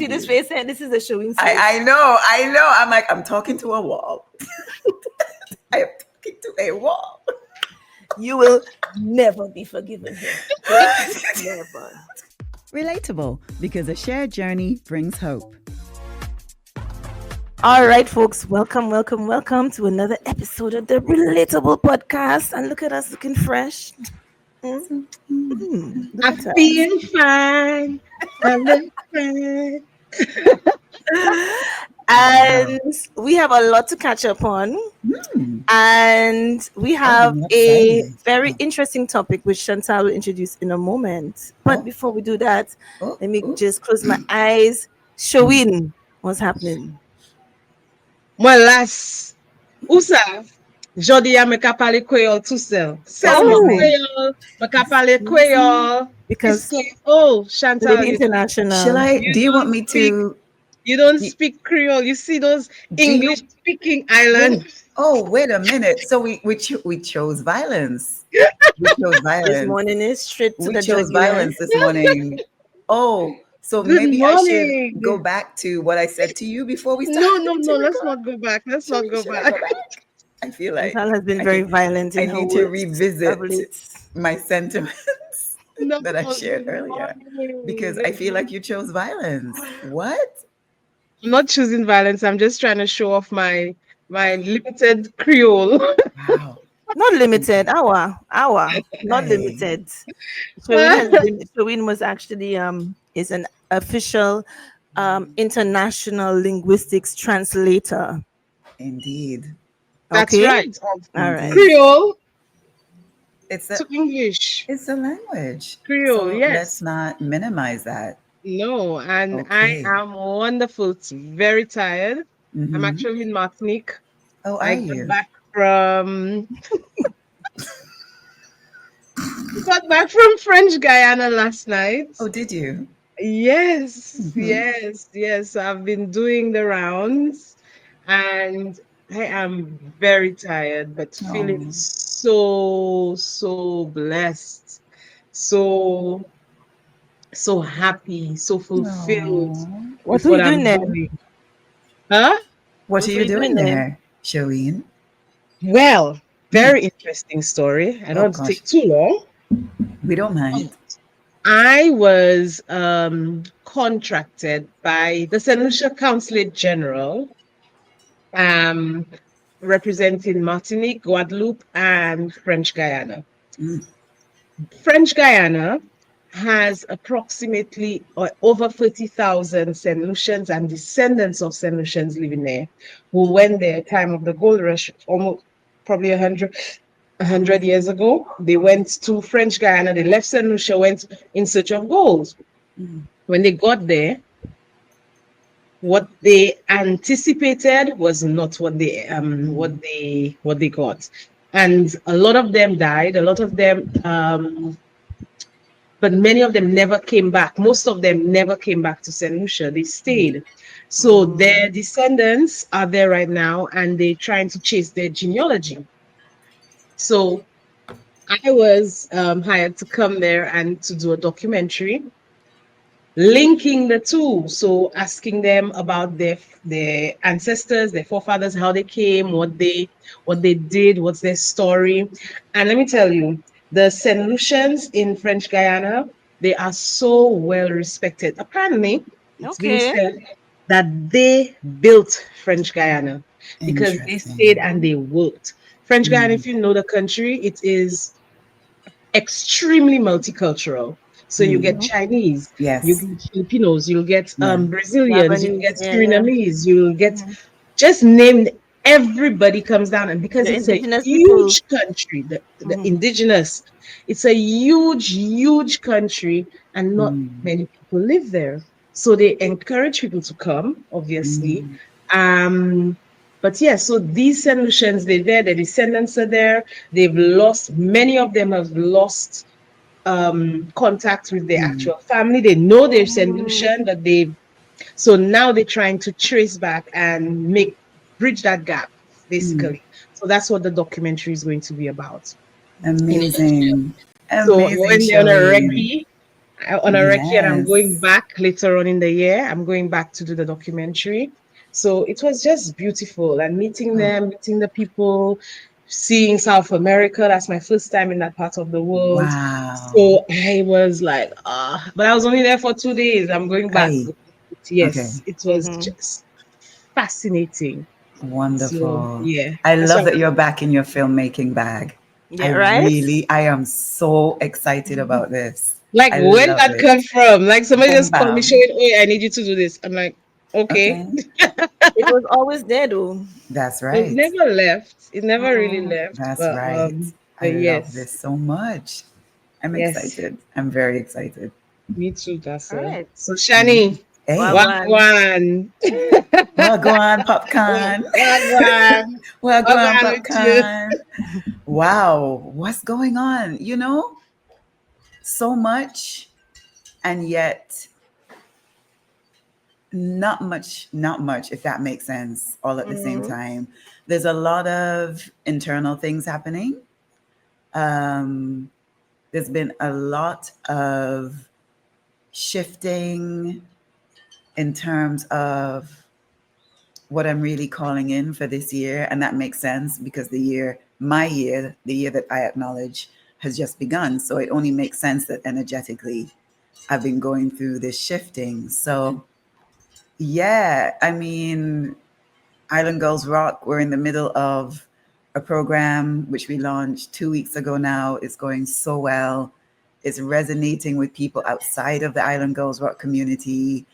see this face and this is a showing face. I know. I'm like, I'm talking to a wall. I am talking to a wall. You will never be forgiven here. Never. Relatable, because a shared journey brings hope. All right, folks, welcome to another episode of the Relatable podcast. And look at us looking fresh. I feel fine. I look fine. And we have a lot to catch up on. And we have a very interesting topic which Chantal will introduce in a moment. But before we do that, let me just close my eyes. Showing what's happening. Well, last Usa, Jody a me ka pale Creole tout seul. Creole, me ka pale Creole. Because Chantal, international. Do you want me to? You don't speak Creole. You see those English-speaking islands. Oh, wait a minute. So we chose violence. We chose violence. This morning is straight to the chose violence this morning. Oh, so maybe I should go back to what I said to you before we start. No. Let's not go back. Let's not go back. I feel like Chantal has been very violent. I need to revisit my sentiments that I shared earlier because I feel like you chose violence. What? I'm not choosing violence. I'm just trying to show off my limited Creole. Wow. Not limited. Our. Not limited. Showin was actually is an official international linguistics translator. Indeed. That's okay? Right. All right. Creole. To English. It's a language. Creole, so yes. Let's not minimize that. No, and I am wonderful. Very tired. Mm-hmm. I'm actually in Martinique. Oh, I got back from French Guyana last night. Oh, did you? Yes, yes. I've been doing the rounds, and I am very tired, but feeling so blessed, so happy, so fulfilled. What are you doing there? Huh? What are you doing there, Shoween? Well, very interesting story. I don't want to take too long. We don't mind. I was contracted by the St. Lucia Consulate General, representing Martinique, Guadeloupe, and French Guyana. French Guyana has approximately over 30,000 St. Lucians and descendants of St. Lucians living there, who went there time of the gold rush, almost probably 100 years ago. They went to French Guyana, they left St. Lucia, went in search of gold. When they got there, what they anticipated was not what they got. And a lot of them died, but many of them never came back. Most of them never came back to St. Lucia. They stayed. So their descendants are there right now, and they're trying to chase their genealogy. So I was hired to come there and to do a documentary linking the two. So asking them about their ancestors, their forefathers, how they came, what they did, what's their story. And let me tell you, the St. Lucians in French Guyana, they are so well respected. Apparently, it's being said that they built French Guyana because they stayed and they worked. French Guyana, if you know the country, it is extremely multicultural. So you get Chinese, you get Filipinos, you'll get Brazilians, you'll get Surinamese, you'll get just named. Everybody comes down, and because it's a huge country, the indigenous, it's a huge country, and not many people live there. So they encourage people to come, obviously. But yeah, so these St. Lucians, they're there, their descendants are there. Many of them have lost contact with their actual family. They know they're St. Lucian, but so now they're trying to trace back and bridge that gap, basically. So that's what the documentary is going to be about. Amazing. So when they're on a recce, on a recce, and I'm going Yes. back later on in the year. I'm going back to do the documentary. So it was just beautiful, and meeting Oh, them, meeting the people, seeing South America. That's my first time in that part of the world. wow. So I was like, but I was only there for 2 days. I'm going back. Hey. Okay. Yes, it was Mm-hmm. just fascinating. So Wonderful. yeah, I that's love what that you're back in your filmmaking bag. Yeah, right? I am so excited about this. like I when love that it. come from. Like somebody Boom, just called me bam. showing, oh, I need you to do this. I'm like, okay. Okay. It was always there though. That's It right. never left. It never really Mm-hmm. left. That's right. I But love this yes, so much. I'm yes, excited. I'm very excited. me too, All Dasa. right. So Mhm. Shani, Hey, Wagwan. Wagwan. wagwan popcorn. Wagwan. Wagwan Wagwan with you. popcorn. Wow, what's going on? So much, and yet not much, if that makes sense, all at the same Mm-hmm. time. There's a lot of internal things happening. Um, there's been a lot of shifting in terms of what I'm really calling in for this year. And that makes sense because the year that I acknowledge, has just begun. So it only makes sense that energetically I've been going through this shifting. So, yeah, I mean, Island Girls Rock, we're in the middle of a program which we launched 2 weeks ago now. It's going so well. It's resonating with people outside of the Island Girls Rock community.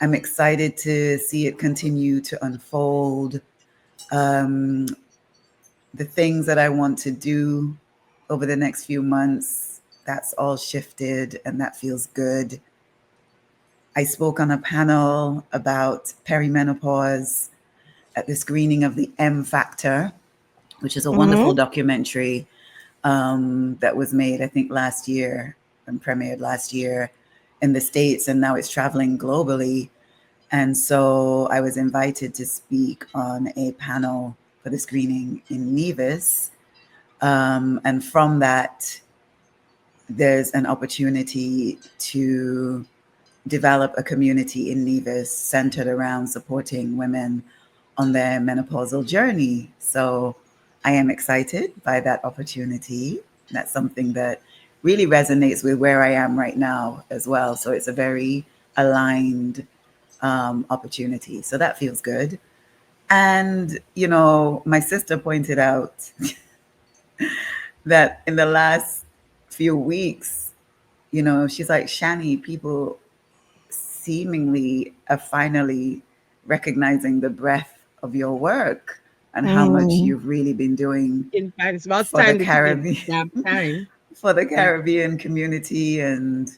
I'm excited to see it continue to unfold. Um, the things that I want to do over the next few months, that's all shifted and that feels good. I spoke on a panel about perimenopause at the screening of the M Factor, which is a wonderful Mm-hmm. documentary that was made, I think, last year and premiered last year in the States, and now it's traveling globally. And so I was invited to speak on a panel for the screening in Nevis. And from that, there's an opportunity to develop a community in Nevis centered around supporting women on their menopausal journey. So I am excited by that opportunity. That's something that really resonates with where I am right now as well. So it's a very aligned opportunity. So that feels good. And, my sister pointed out that in the last few weeks, she's like, Shani, people seemingly are finally recognizing the breadth of your work and how much Mm-hmm. you've really been doing In fact, it's about for the time they take it. Caribbean Damn time. for the Yeah. Caribbean community. And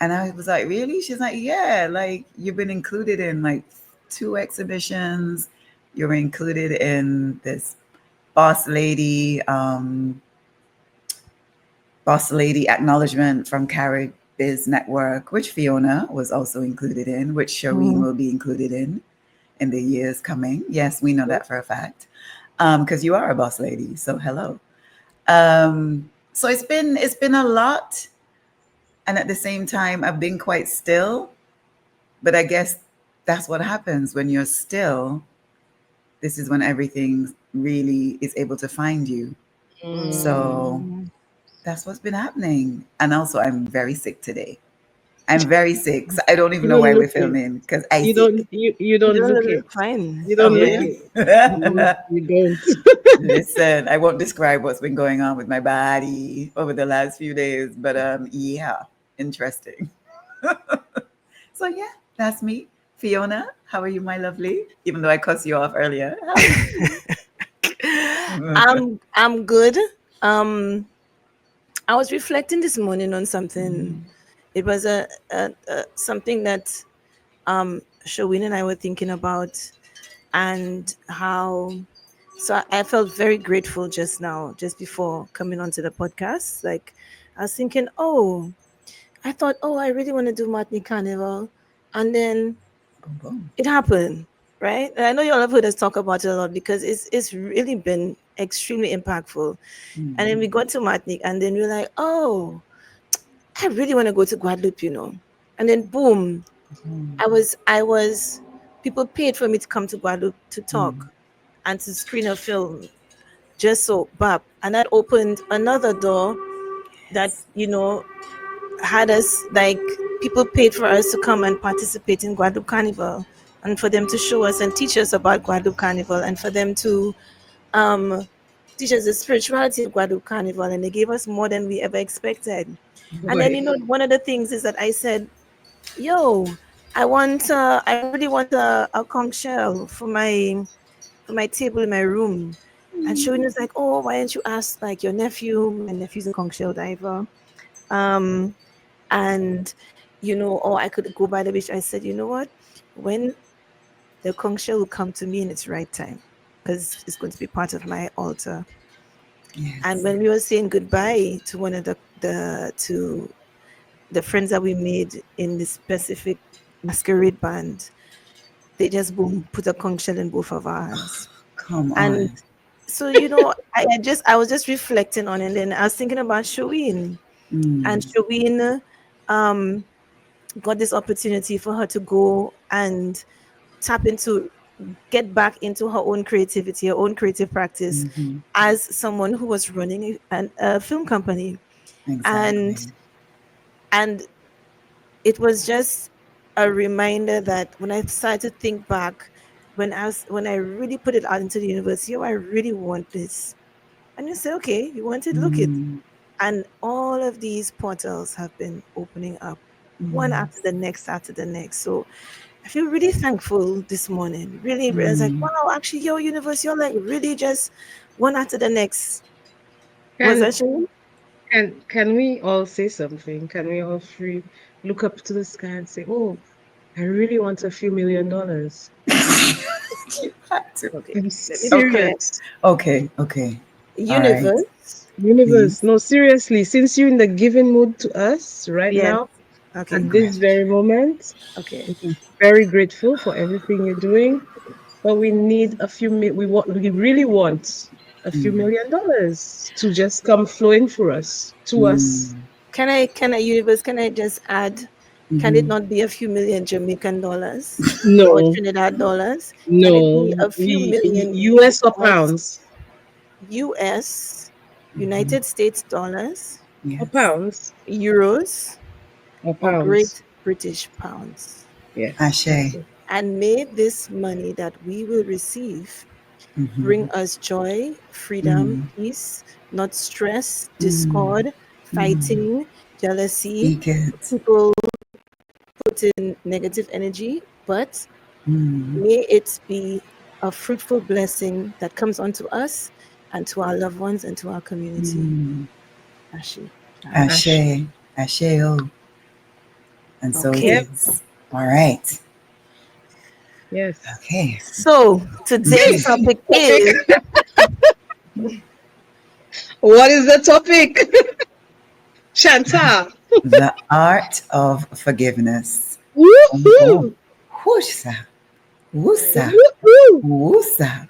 I was like, really? She's like, yeah, like you've been included in like 2 exhibitions. You're included in this boss lady acknowledgement from Carib Biz Network, which Fiona was also included in, which Shireen Mm-hmm. will be included in the years coming. Yes, we know that for a fact, because you are a boss lady. So hello. So it's been a lot, and at the same time, I've been quite still. But I guess that's what happens when you're still. This is when everything really is able to find you. So Mm-hmm. that's what's been happening. And also, I'm very sick today. I'm very sick. So I don't even You know don't why look we're it. filming because I You sick. don't you You don't don't look look it. fine. You Oh, don't look Yeah. it. really? You don't. Listen, I won't describe what's been going on with my body over the last few days, but yeah, interesting. So yeah, that's me. Fiona, how are you, my lovely? Even though I cussed you off earlier, how are you? I'm good. Um I was reflecting this morning on something. It was a something that Shawin and I were thinking about, and how. So I felt very grateful just now, just before coming onto the podcast. Like I was thinking, oh, I thought, oh, I really want to do Martinique Carnival, and then Boom, boom. it happened, right? And I know you all have heard us talk about it a lot because it's really been extremely impactful. And then we got to Martinique, and then we were like, oh, I really want to go to Guadeloupe, And then boom, I was people paid for me to come to Guadeloupe to talk and to screen a film just so bap. And that opened another door that, had us like people paid for us to come and participate in Guadeloupe Carnival and for them to show us and teach us about Guadeloupe Carnival and for them to um teach us the spirituality of Guadeloupe Carnival, and they gave us more than we ever expected. And then Boy. one of the things is that I said, yo, I really want a conch shell for my table in my room. And Shoni was like, oh, why didn't you ask like your nephew? My nephew's a conch shell diver. Um and or I could go by the beach. I said, you know what? When the conch shell will come to me in its right time, because it's going to be part of my altar. And Yes. when we were saying goodbye to one of the friends that we made in this specific masquerade band, they just boom put a conch shell in both of our hands. Come And on. so I was just reflecting on it, and then I was thinking about Shoween. And Shoween um got this opportunity for her to go and tap into get back into her own creativity, her own creative practice as someone who was running a film company. Exactly. And and it was just a reminder that when I started to think back, when I really put it out into the universe, I really want this. And you say, okay, you want it, look it. And all of these portals have been opening up one after the next. So I feel really thankful this morning. Really, really, I was like, wow, actually, your universe, you're like really just one after the next. Was Can actually can we all say something? Can we all three look up to the sky and say, "Oh, I really want a few $1,000,000." You had to. okay. I'm Let me be clear. serious. Okay. Okay. All right. Universe, Universe, Please. no, seriously, since you're in the giving mood to us right yes. now, Okay, at this very moment, okay. we're very grateful for everything you're doing. But we need a few, we really want a few $1,000,000 to just come flowing for us, to us. Can I, universe, can I just add, can it not be a few million Jamaican dollars or No, Trinidad dollars? Can it be no, a few million US or US, pounds? US, United States dollars, Or Yes. pounds? euros, Or or pounds? Great British pounds? Yes, that's Ashe. it. And may this money that we will receive bring us joy, freedom, peace, not stress, discord, fighting, jealousy, Speak it. people put in negative energy, but may it be a fruitful blessing that comes onto us and to our loved ones and to our community. Ashi. Amen. Ash. Ashe. Ashe. Oh. And so it Okay. Yep. is. All right. Yes. Okay. So today's topic Topic. is What is the topic? Chantal. The art of forgiveness. Oh, Woohoo! whoosa, woosa, Woohoo! woosa.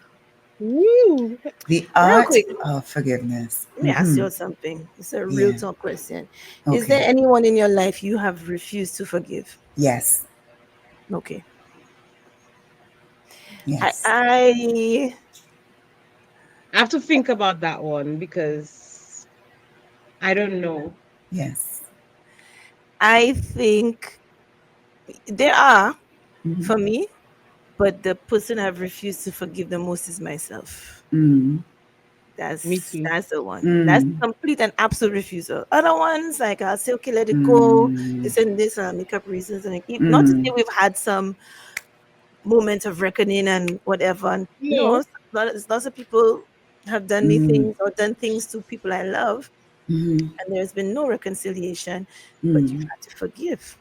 Woo! The real art quick. of forgiveness. Let me ask you something. It's a real Yeah. talk question. Is there Okay. anyone in your life you have refused to forgive? Yes. Okay. I Yes. I I have to think about that one because I don't know. Yes. I think there are for me, but the person I've refused to forgive the most is myself. Me That's too. that's the one. That's complete and absolute refusal. Other ones, like I'll say, okay, let it go. This and this, and I'll make up reasons. And not to say we've had some moments of reckoning and whatever. And No. lots of people have done me things or done things to people I love, and there's been no reconciliation, but you've had to forgive.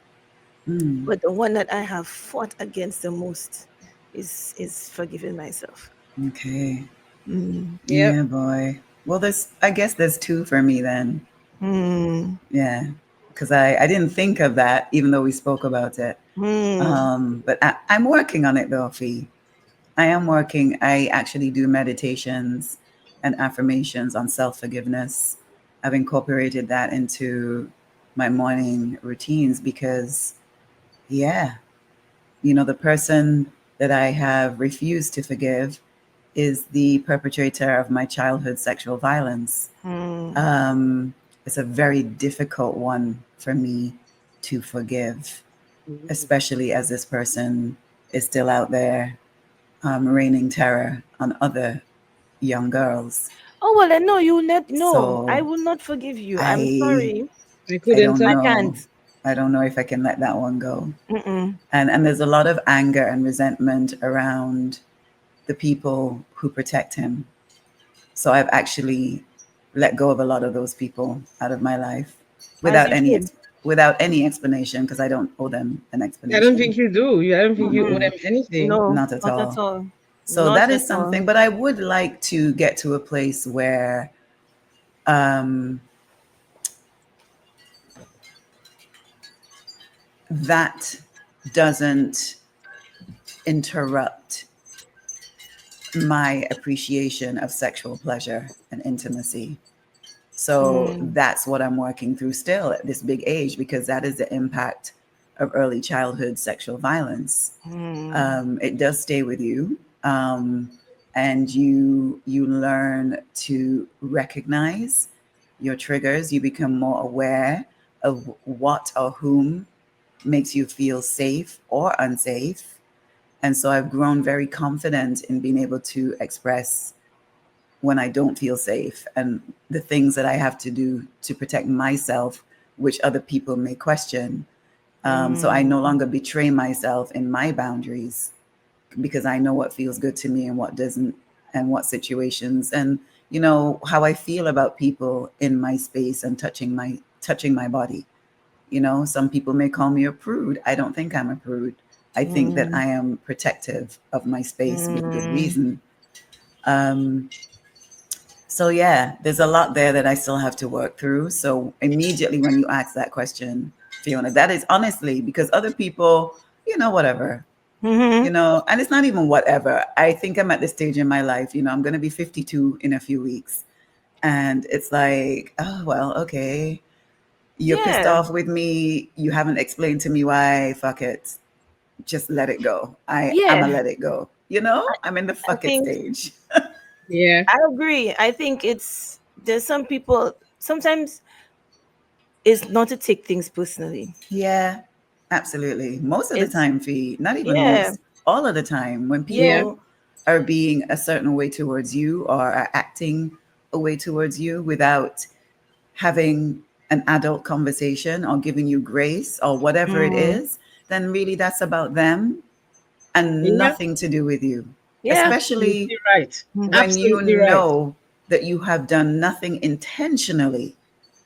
But the one that I have fought against the most is forgiving myself. Okay. Yep. Yeah, boy. Well, I guess there's two for me then. Mm. Yeah. Because I didn't think of that, even though we spoke about it. Mm. But I'm working on it though, Fee. I am working. I actually do meditations and affirmations on self forgiveness. I've incorporated that into my morning routines because, yeah, the person that I have refused to forgive is the perpetrator of my childhood sexual violence. Mm. Um, it's a very difficult one for me to forgive, especially as this person is still out there raining terror on other young girls. Oh well, no, you will not. No, I So will not forgive you. I'm I sorry. I I couldn't. don't I know. can't. I don't know if I can let that one go. Mm-mm. And there's a lot of anger and resentment around the people who protect him. So I've actually let go of a lot of those people out of my life As without you any should. without any explanation because I don't owe them an I don't explanation. think you do. I don't think you owe Mm-mm. them anything. No, Not at not at all. all. So Not that at is all. something, but I would like to get to a place where um, that doesn't interrupt my appreciation of sexual pleasure and intimacy. So Mm. that's what I'm working through still at this big age because that is the impact of early childhood sexual violence. Mm. It does stay with you, and you learn to recognize your triggers. You become more aware of what or whom makes you feel safe or unsafe. And so I've grown very confident in being able to express when I don't feel safe and the things that I have to do to protect myself, which other people may question. So I no Mm. longer betray myself in my boundaries because I know what feels good to me and what doesn't, and what situations, and how I feel about people in my space and touching my body. Some people may call me a prude. I don't think I'm a prude. I think that Mm. I am protective of my space with good Mm. reason. Um, so yeah, there's a lot there that I still have to work through. So immediately when you ask that question, Fiona, that is honestly because other people, whatever, Mm-hmm. and it's not even whatever. I think I'm at this stage in my life, I'm going to be 52 in a few weeks. And it's like, oh, well, okay. You're pissed Yeah. off with me. You haven't explained to me why. Fuck it. Just let it go. I'm a Yeah. let it go. I'm in the I fuck it think stage. Yeah. I agree. I think there's some people sometimes it's not to take things personally. Yeah, absolutely. Most of the It's time, Fee, not even yeah. most, all of the time, when Yeah. people are being a certain way towards you or are acting a way towards you without having an adult conversation or giving you grace or whatever it Mm. is, then really that's about them and Yeah. nothing to do with you. Yeah. Especially Absolutely right. Mm. when you Absolutely right. know that you have done nothing intentionally.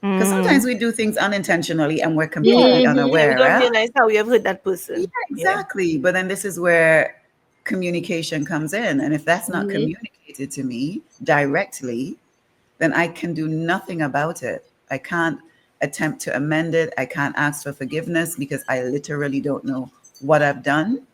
Because sometimes Mm. we do things unintentionally and we're Yeah. completely And we unaware. don't Right? realize how we have hurt that Yeah, person. Yeah. exactly. But then this is where communication comes in. And if that's not Mm-hmm. communicated to me directly, then I can do nothing about it. I can't attempt to amend it. I can't ask for forgiveness because I literally don't know what I've done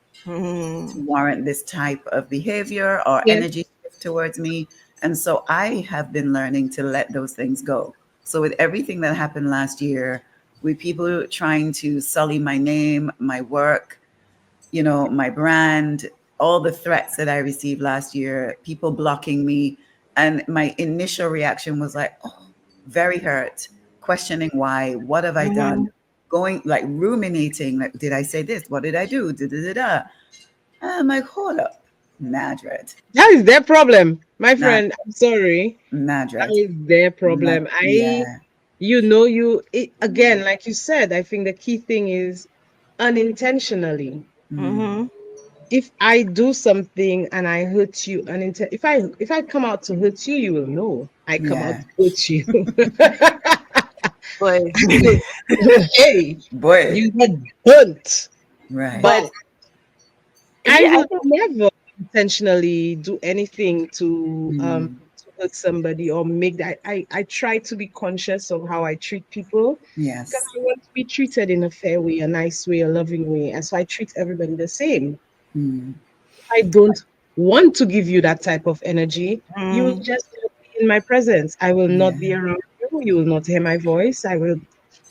to Mm. warrant this type of behavior or Yeah. energy shift towards me. And so I have been learning to let those things go. So, with everything that happened last year, with people trying to sully my name, my work, my brand, all the threats that I received last year, people blocking me. And my initial reaction was like, oh, very hurt, questioning why, what have I done? Mm-hmm. Going like ruminating, like, did I say this? What did I do? Da, da, da, da. I'm like, hold up, Nadred, That is their problem, my Nad, friend. I'm sorry. That Nadred, is their Nad, problem. yeah, Again, like you said, I think the key thing is unintentionally. mm, Mm-hmm. If I do something and I hurt you if I come out to hurt you, you will know I come out yeah, to hurt you. Boy. Hey, boy, you get burnt. right, But But I yeah, I will think never intentionally do anything mm, to hurt somebody or make that. I try to be conscious of how I treat people because yes, I want to be treated in a fair way, a nice way, a loving way. And so I treat everybody the same. mm, I don't want to give you that type of energy. You will mm, just not be in my presence. I will not be yeah, around you. You will not hear my voice. I will.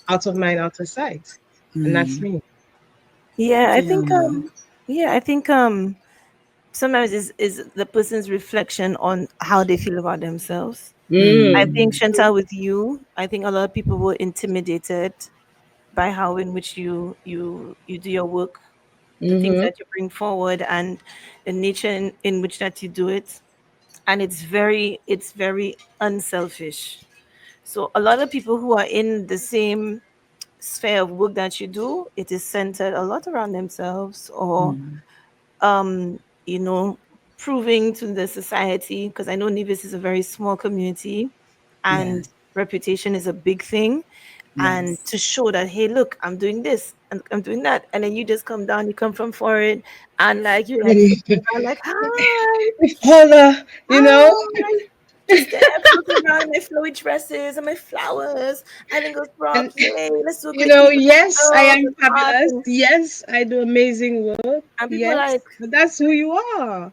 out of mind, out of sight. And that's me. Yeah, I think Fiona. yeah, I think sometimes is the person's reflection on how they feel about themselves. I Mm. think Chantal, with you, I think a lot of people were intimidated by how in which you do your work, the things Mm-hmm. that you bring forward, and the nature in which that you do it. And it's very unselfish. So a lot of people who are in the same sphere of work that you do, it is centered a lot around themselves, or um, you know, proving to the society, because I know Nevis is a very small community Yeah. and reputation is a big thing. And Yes. to show that, hey, look, I'm doing this and I'm doing that. And then you just come down, you come from foreign, and like you're like floating around, like, hi, Holla, you know, hi. Just there floating around in my flowy dresses and my flowers. And then goes, Rob, and yay, let's do a you great know, thing with the yes, I girls am and art. fabulous. Yes, I do amazing work. And people Yes, like, but that's who you are.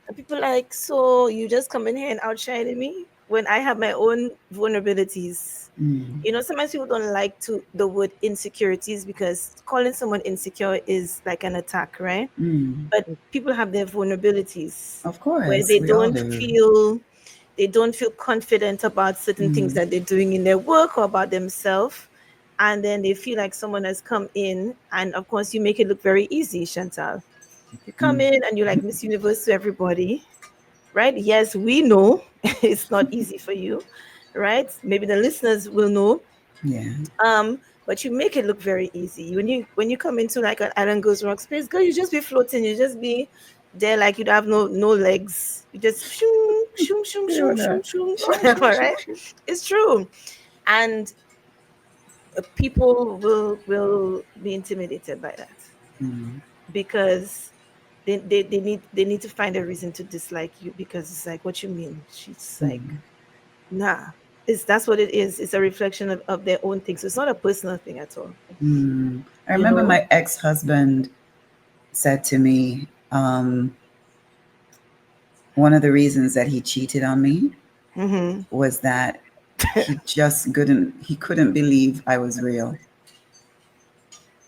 so you just come in here and outshining me when I have my own vulnerabilities. Mm. You know, sometimes people don't like to the word insecurities, because calling someone insecure is like an attack, right? Mm. But people have their vulnerabilities Of where course, we all do. they don't feel confident about certain things Mm. that they're doing in their work or about themselves. And then they feel like someone has come in, and of course you make it look very easy, Chantal. You come Mm. in and you're like Miss Universe to everybody, right? Yes, we know it's not easy for you, right? Maybe the listeners will know. Yeah. But you make it look very easy. When you come into like an Island Goes Rock space, girl, you just be floating, you just be there like you'd have no legs. You just shoom, shoom, shoom, shoom, shoom, Fiona. shoom, Shoo, shoo, whatever, shoo, right? shoo. It's true. And people will be intimidated by that, Mm. because they need to find a reason to dislike you, because it's like, what you mean? She's like, Mm. nah. That's what it is. It's a reflection of their own things. So it's not a personal thing at all. Mm. I You remember know? my ex-husband said to me, one of the reasons that he cheated on me Mm-hmm. was that he couldn't believe I was real.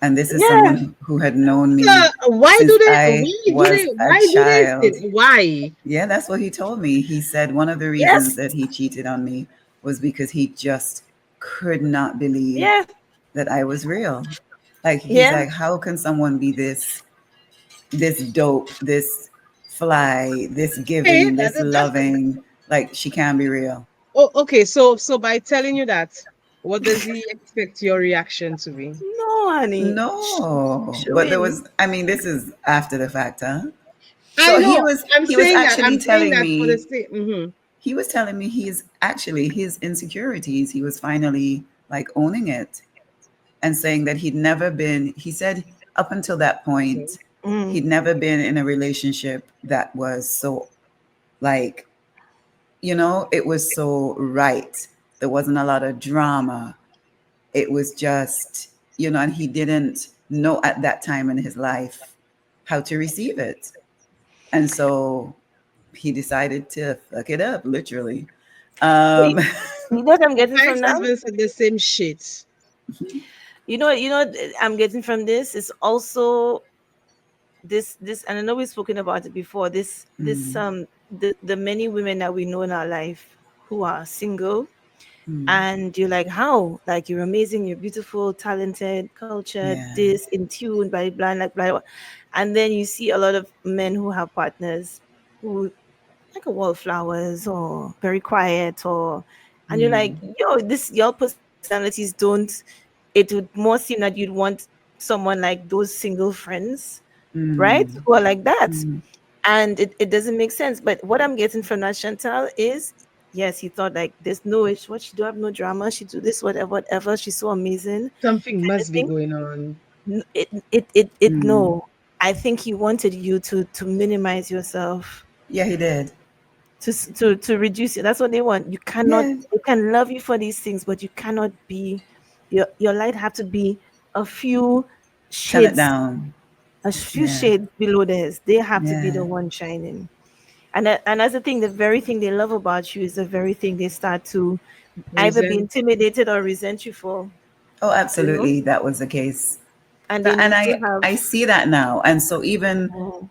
And this is Yeah. someone who had known me Why do since they? I Why do was they? a Why do they child. say why? Yeah, that's what he told me. He said one of the reasons Yes. that he cheated on me was because he just could not believe Yeah. that I was real. Like he's Yeah. like, how can someone be this dope, this fly, this Hey, giving, this that's loving? Like she can't be real. oh, okay. So by telling you that, what does he expect your reaction to be? No, honey. No, Show but there him. was. I mean, this is after the fact, huh? I So he know. was I'm he was saying that. actually I'm saying telling that for the me sake. Mm-hmm. he was telling me he's actually his insecurities. He was finally like owning it and saying that he'd never been. He said up until that point, Mm. he'd never been in a relationship that was so like it was so right. There wasn't a lot of drama. It was just, and he didn't know at that time in his life how to receive it. And so he decided to fuck it up, literally. But Um, you know what I'm getting My from now? ex-husband said the same shit. You know what I'm getting from this is also this, and I know we've spoken about it before. This mm, the many women that we know in our life who are single, mm, and you're like, how? Like, you're amazing, you're beautiful, talented, cultured, yeah. this, in tune, blah blah, like blah, blah. And then you see a lot of men who have partners who like a wallflowers or very quiet, or and you're like, Mm, yo, this your personalities don't, it would more seem that you'd want someone like those single friends, right? mm, Who are like that. mm, And it doesn't make sense. But what I'm getting from that, Chantal, is yes, he thought like there's no issue. What, she do have no drama, she do this, whatever, whatever. She's so amazing. Something And the must be thing, going on. mm. no. I think he wanted you to minimize yourself, Yeah, he did. to reduce it. That's what they want. You cannot, Yeah, they can love you for these things, but you cannot be, your light have to be a few turn it shades, down. a few Yeah, shades below theirs. They have to be yeah. the one shining. And that's the thing, the very thing they love about you is the very thing they start to either be Resent. intimidated or resent you for. Oh, you know, absolutely. That was the case. and they And need to I have. see that now. And so even Mhm.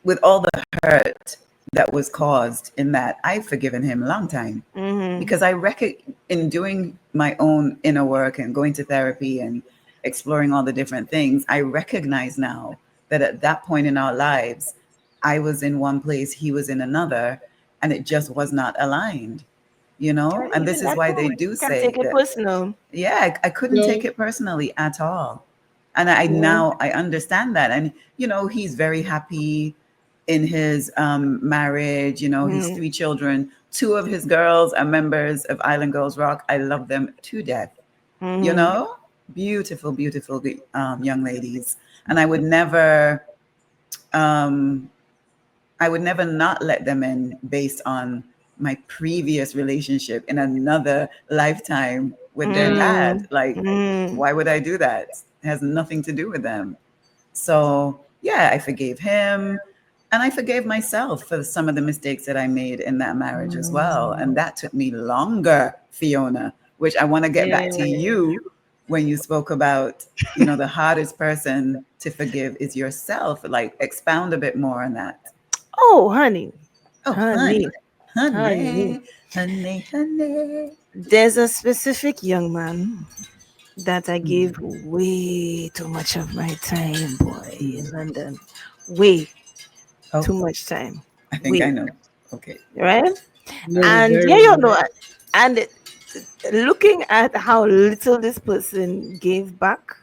with all the hurt that was caused in that, I've forgiven him a long time Mhm. because I reckon in doing my own inner work and going to therapy and exploring all the different things, I recognize now that at that point in our lives, I was in one place, he was in another, and it just was not aligned, you know? And And this even is that why they too, do you can say take it that, personal. yeah, I couldn't No. take it personally at all. And I Yeah. now I understand that. And he's very happy in his marriage. His Mhm. 3 children. 2 of his girls are members of Island Girls Rock. I love them to death. you Mhm. know Beautiful, beautiful young ladies. And um I would never not let them in based on my previous relationship in another lifetime with their dad. Mm. Like, Mm. why would I do that? It has nothing to do with them. So, yeah, I forgave him, and I forgave myself for some of the mistakes that I made in that marriage as well. And that took me longer, Fiona, which I want to get back to Yeah. you when you spoke about, the hardest person to forgive is yourself. Like, expound a bit more on that. Oh, honey, Oh, honey, honey, honey. honey, honey, honey. There's a specific young man that I Mm, gave way too much of my time, boy, in mm. London. Way Oh, too much time. I think I Way, know. Okay. right? No, And very yeah, you well. know, and looking at how little this person gave back,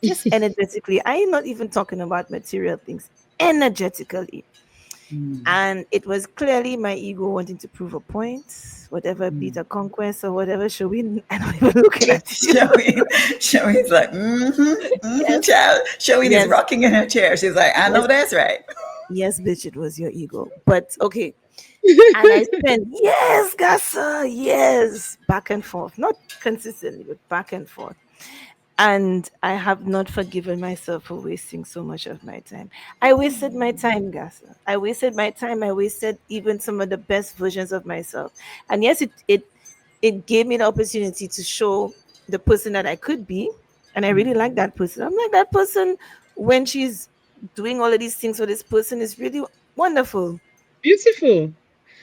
just energetically, I am not even talking about material things, energetically. Mm, And it was clearly my ego wanting to prove a point, whatever beat mm. a conquest or whatever. Shall we? I'm not even looking at you. Showing like, Yes, child. Showing is yes, rocking in her chair. She's like, I know yes, that's right. yes, bitch. It was your ego, but okay. And I spent yes, Gasa, yes, back and forth, not consistently, but back and forth. And I have not forgiven myself for wasting so much of my time. I wasted my time, Gasa. I wasted my time. I wasted even some of the best versions of myself. And yes, it gave me the opportunity to show the person that I could be. And I really like that person. I'm like that person when she's doing all of these things for this person is really wonderful. Beautiful.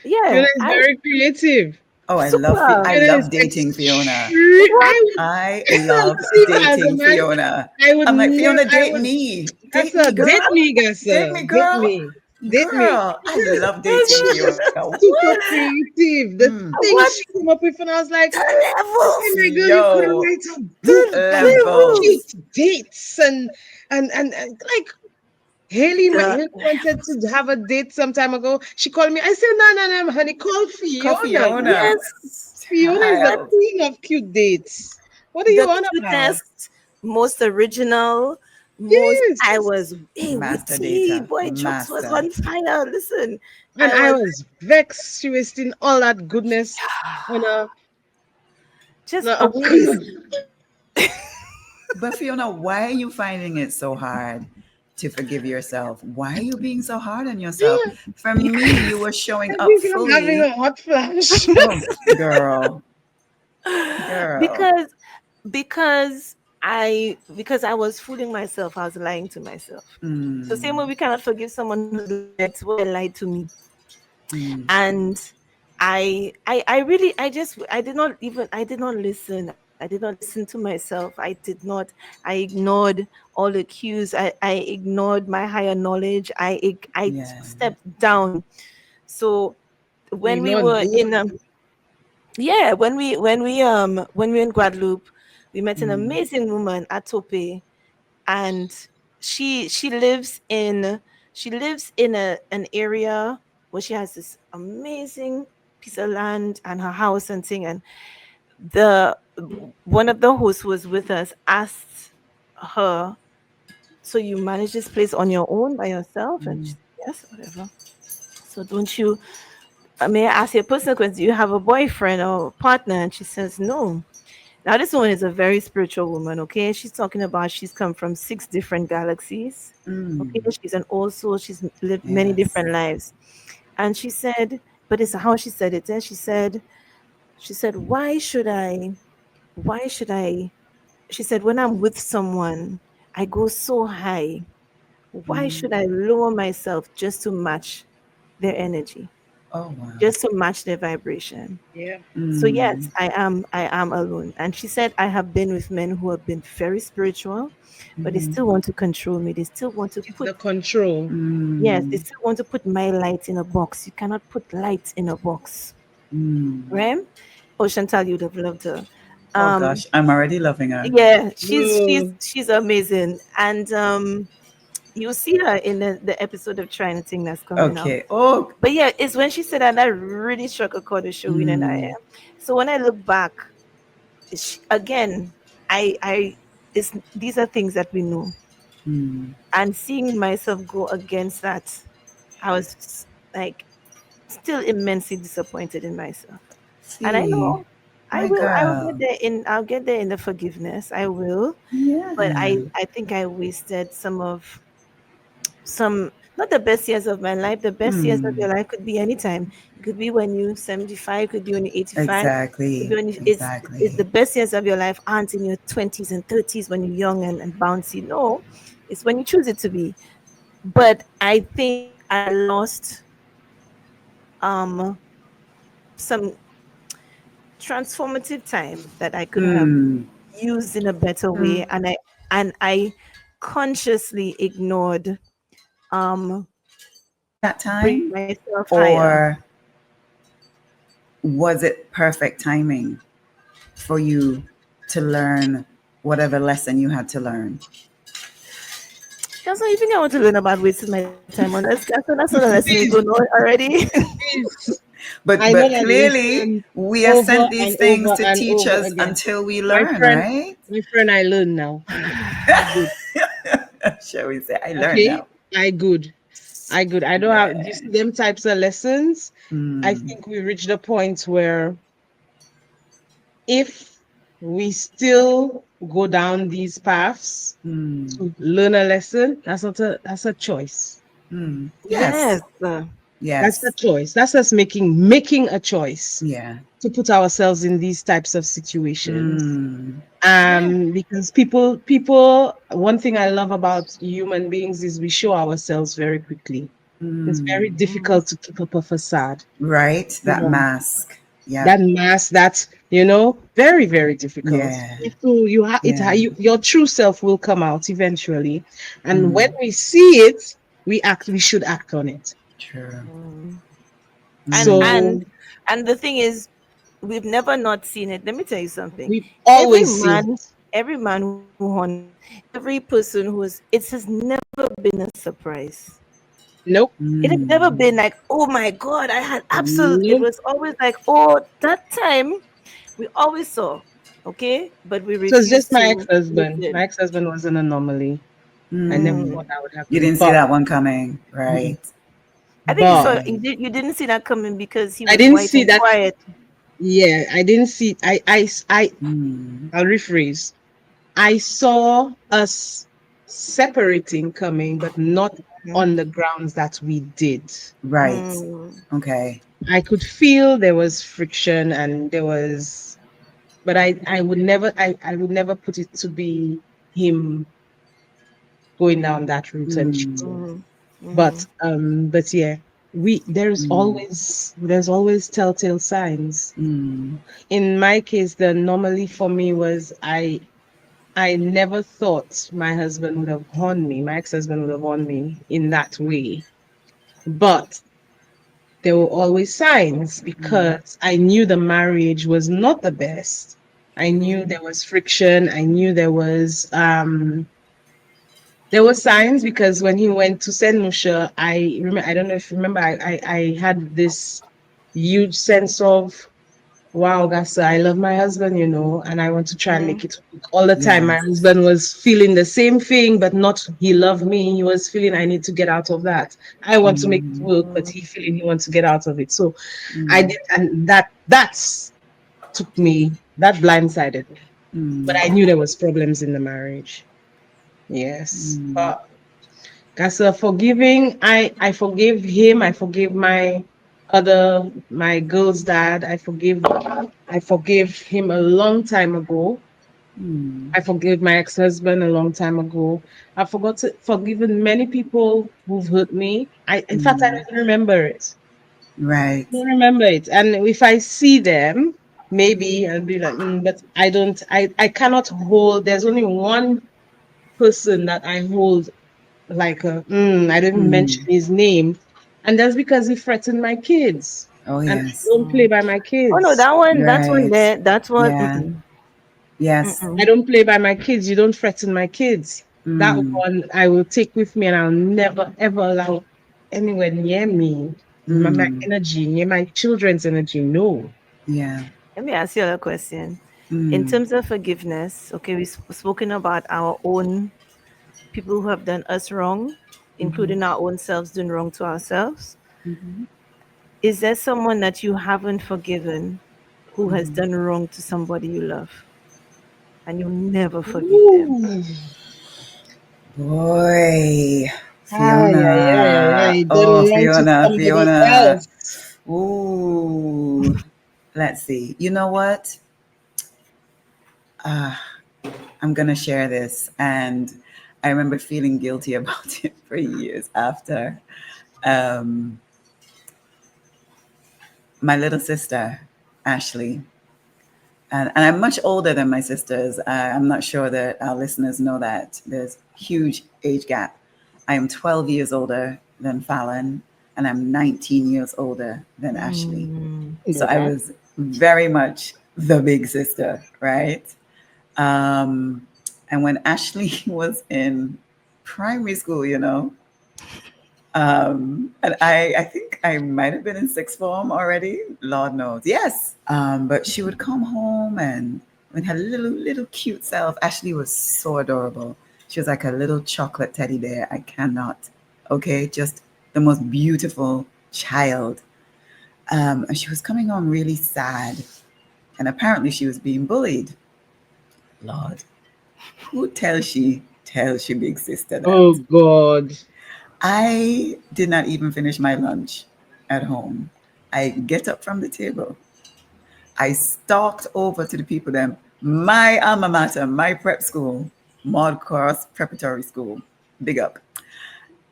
Fiona Yeah, is I very creative. Oh, super. I Fiona love is dating Fiona. What? I would I not love see her as a dating man. Fiona. I would I'm like, never, Fiona, I date would, me. Date me, Gasa, girl. date me, Date Gasa, me, date girl. me, date me. Girl, I love dating She's Fiona. just super What? creative. The Mm. things What she came up with, and I was like, the okay, levels? my girl, you could Yo, write a book The on levels. levels. cute dates and like The Haley wanted to have a date some time ago. She called me. I said, no, no, no, honey, call Call Fiona. Fiona. yes, Fiona is the Child. queen of cute dates. What are you the on about? cutest, most original, most. I Yes. was Master witty. data. Boy, jokes was Master. on fire. Listen, And I I was was vexed. She wasting all that goodness on just a a waste. But Fiona, why are you finding it so hard to forgive yourself? Why are you being so hard on yourself? Yeah, For me, Because you were showing I up think I'm having fully. a hot flash. Oh, girl, girl. because because I was fooling myself. I was lying to myself. So same way Mm, we cannot forgive someone who's lied to, well, lied to me. mm, And I really I did not listen. I did not listen to myself. I ignored all the cues. I ignored my higher knowledge. yeah. stepped down. So You when we know, were both. in yeah, when we were in Guadeloupe, we met an Mm, amazing woman at Tope, and she lives in an area where she has this amazing piece of land and her house and thing. And the one of the hosts who was with us asked her, so you manage this place on your own by yourself? And she mm, said, yes, whatever. So don't you, may I ask you a personal question, do you have a boyfriend or partner? And she says no. Now this woman is a very spiritual woman, okay? She's talking about she's come from 6 different galaxies. Okay, mm. she's an old soul. She's lived many Yes. different lives. And she said, but it's how she said it. And she said, why should I she said, when I'm with someone, I go so high. Why should I lower myself just to match their energy, Oh wow. just to match their vibration? Yeah. So yes, Mm, I am alone. And she said I have been with men who have been very spiritual, but they mhm, still want to control me. They still want to It's put, the control. yes, they mm, still want to put my light in a box. You cannot put light in a box, mm. right? Oh, Chantal, you'd have loved her. Oh Um, gosh, I'm already loving her. yeah, she's she's Mm. she's amazing. And you'll see her in the episode of Trying to Thing that's coming up. Okay. Oh. But yeah, it's when she said that that really struck a chord with Showing and I Mm, am. So when I look back, again, I it's these are things that we know. mm. And seeing myself go against that, I was like still immensely disappointed in myself. And I See, know my I will get girl. there in I'll get there in the forgiveness. I will. Yeah. But I think I wasted some not the best years of my life. The best years of Mm. your life could be anytime. It could be when you're 75, could be when you're 85, could be Exactly. when it's the Exactly. best years of your life aren't in your 20s and 30s when you're young and bouncy. No, it's when you choose it to be. But I think I lost um some transformative time that I could have Mm. used in a better way, and I consciously ignored um That bringing time, myself higher. or was it perfect timing for you to learn whatever lesson you had to learn? That's not you think I want to learn about wasting my time on. That's not a lesson you don't know Please, already. please. But I know but that we've clearly done we are over sent these and things over to and teach over us again. until we My learn, friend, right? my friend, I learn now. I good. Shall we say I learn Okay, now? I good. I good. I don't have Yeah. you see them types of lessons. I Mm, think we reached a point where if we still go down these paths mm, to learn a lesson, that's a choice. mm. Yes. Yes. That's a Yes. choice. That's us making a choice Yeah. to put ourselves in these types of situations. Mm, Yeah. Because people, one thing I love about human beings is we show ourselves very quickly. It's very mm. Mhm. difficult to keep up a facade. Right. You That know, mask. Yep. that mask, that's very, very difficult. Yeah. You have it. Yeah. Your true self will come out eventually, and when Mm. we see it, we should act on it. True. Mm. and Mm. and So and the thing is, we've never not seen it. Let me tell you something. we've Every always seen man, it. every man who honors, every person who's it has never been a surprise. Nope. It has never Mm. been like, oh my god, I had absolute. It Nope. was always like, oh, that time we always saw, okay, but we It was just refused my to ex-husband. My listen. ex-husband was an anomaly. I never Mm. Mm. thought that would You happen. didn't see that one coming, Mm, right? I think you saw Right. you didn't see that coming because he I was didn't white see and that. quiet. Yeah, I didn't see. Mm. I'll rephrase. I saw us separating coming, but not Mhm. on the grounds that we did. Right. Mm. Okay. I could feel there was friction and there was, but I would never put it to be him going down that route and Mm. cheating. Mhm. Mhm. But yeah, Mm. there's always telltale signs. Mm. In my case, the anomaly for me was I never thought my husband would have harmed me, my ex-husband would have harmed me in that way. But there were always signs Mm. because I knew the marriage was not the best. I knew there was friction. I knew there were signs because when he went to Saint Lucia, I don't know if you remember, I had this huge sense of wow, Gasa, I love my husband, and I want to try and Mhm. make it work. All the time, my Yes. husband was feeling the same thing, but not he loved me. He was feeling I need to get out of that. I want to make it Mm. work, but he feeling he wants to get out of it. So I Mm. did, and that's took me, that blindsided me. But Mm. I knew there was problems in the marriage. Yes. Mm. But Gasa, forgiving, I forgave him. I forgave my girl's dad. I forgave him a long time ago. Mm. I forgave my ex-husband a long time ago. I forgot to forgiven many people who've hurt me. In fact, I Mm. don't remember it. Right. I don't remember it. And if I see them, maybe I'll be like, but I don't. I cannot hold. There's only one person that I hold like I don't mention Mm. his name, and that's because he threatened my kids, Oh, and I yes. don't play by my Oh no, kids. that one Right. there, that one. Yeah. Mm-mm, Yes. I mm-mm. don't play by my kids. You don't threaten my kids. That Mm. one I will take with me, and I'll never ever allow anywhere near me. My Mm. energy, near my children's energy. No. Yeah. Let me ask you a question. In Mm. terms of forgiveness, okay, we've spoken about our own people who have done us wrong, Mm-hmm. including our own selves doing wrong to ourselves. Mm-hmm. Is there someone that you haven't forgiven who has Mm-hmm. done wrong to somebody you love and you never forgive them? Ooh. Boy, Ay, ay, ay, ay, Fiona. ay. Oh, Done wrong to Fiona, somebody Fiona. else. Ooh. Let's see. You know what? Uh, I'm going to share this. And I remember feeling guilty about it for years after. Um, my little sister, Ashley, and I'm much older than my sisters. I'm not sure that our listeners know that. There's huge age gap. I am 12 years older than Fallon, and I'm 19 years older than Ashley. Mm. So I Okay. was very much the big sister, right? Um, and when Ashley was in primary school, and I think I might have been in sixth form already. Lord knows. Yes. But she would come home and with her little cute self, Ashley was so adorable. She was like a little chocolate teddy bear. I cannot. Okay, just the most beautiful child. And she was coming home really sad, and apparently she was being bullied. Lord, who tells she big sister that? Oh God. I did not even finish my lunch at home. I get up from the table. I stalked over to the people them, my alma mater, my prep school, Maud Cross Preparatory School. Big up.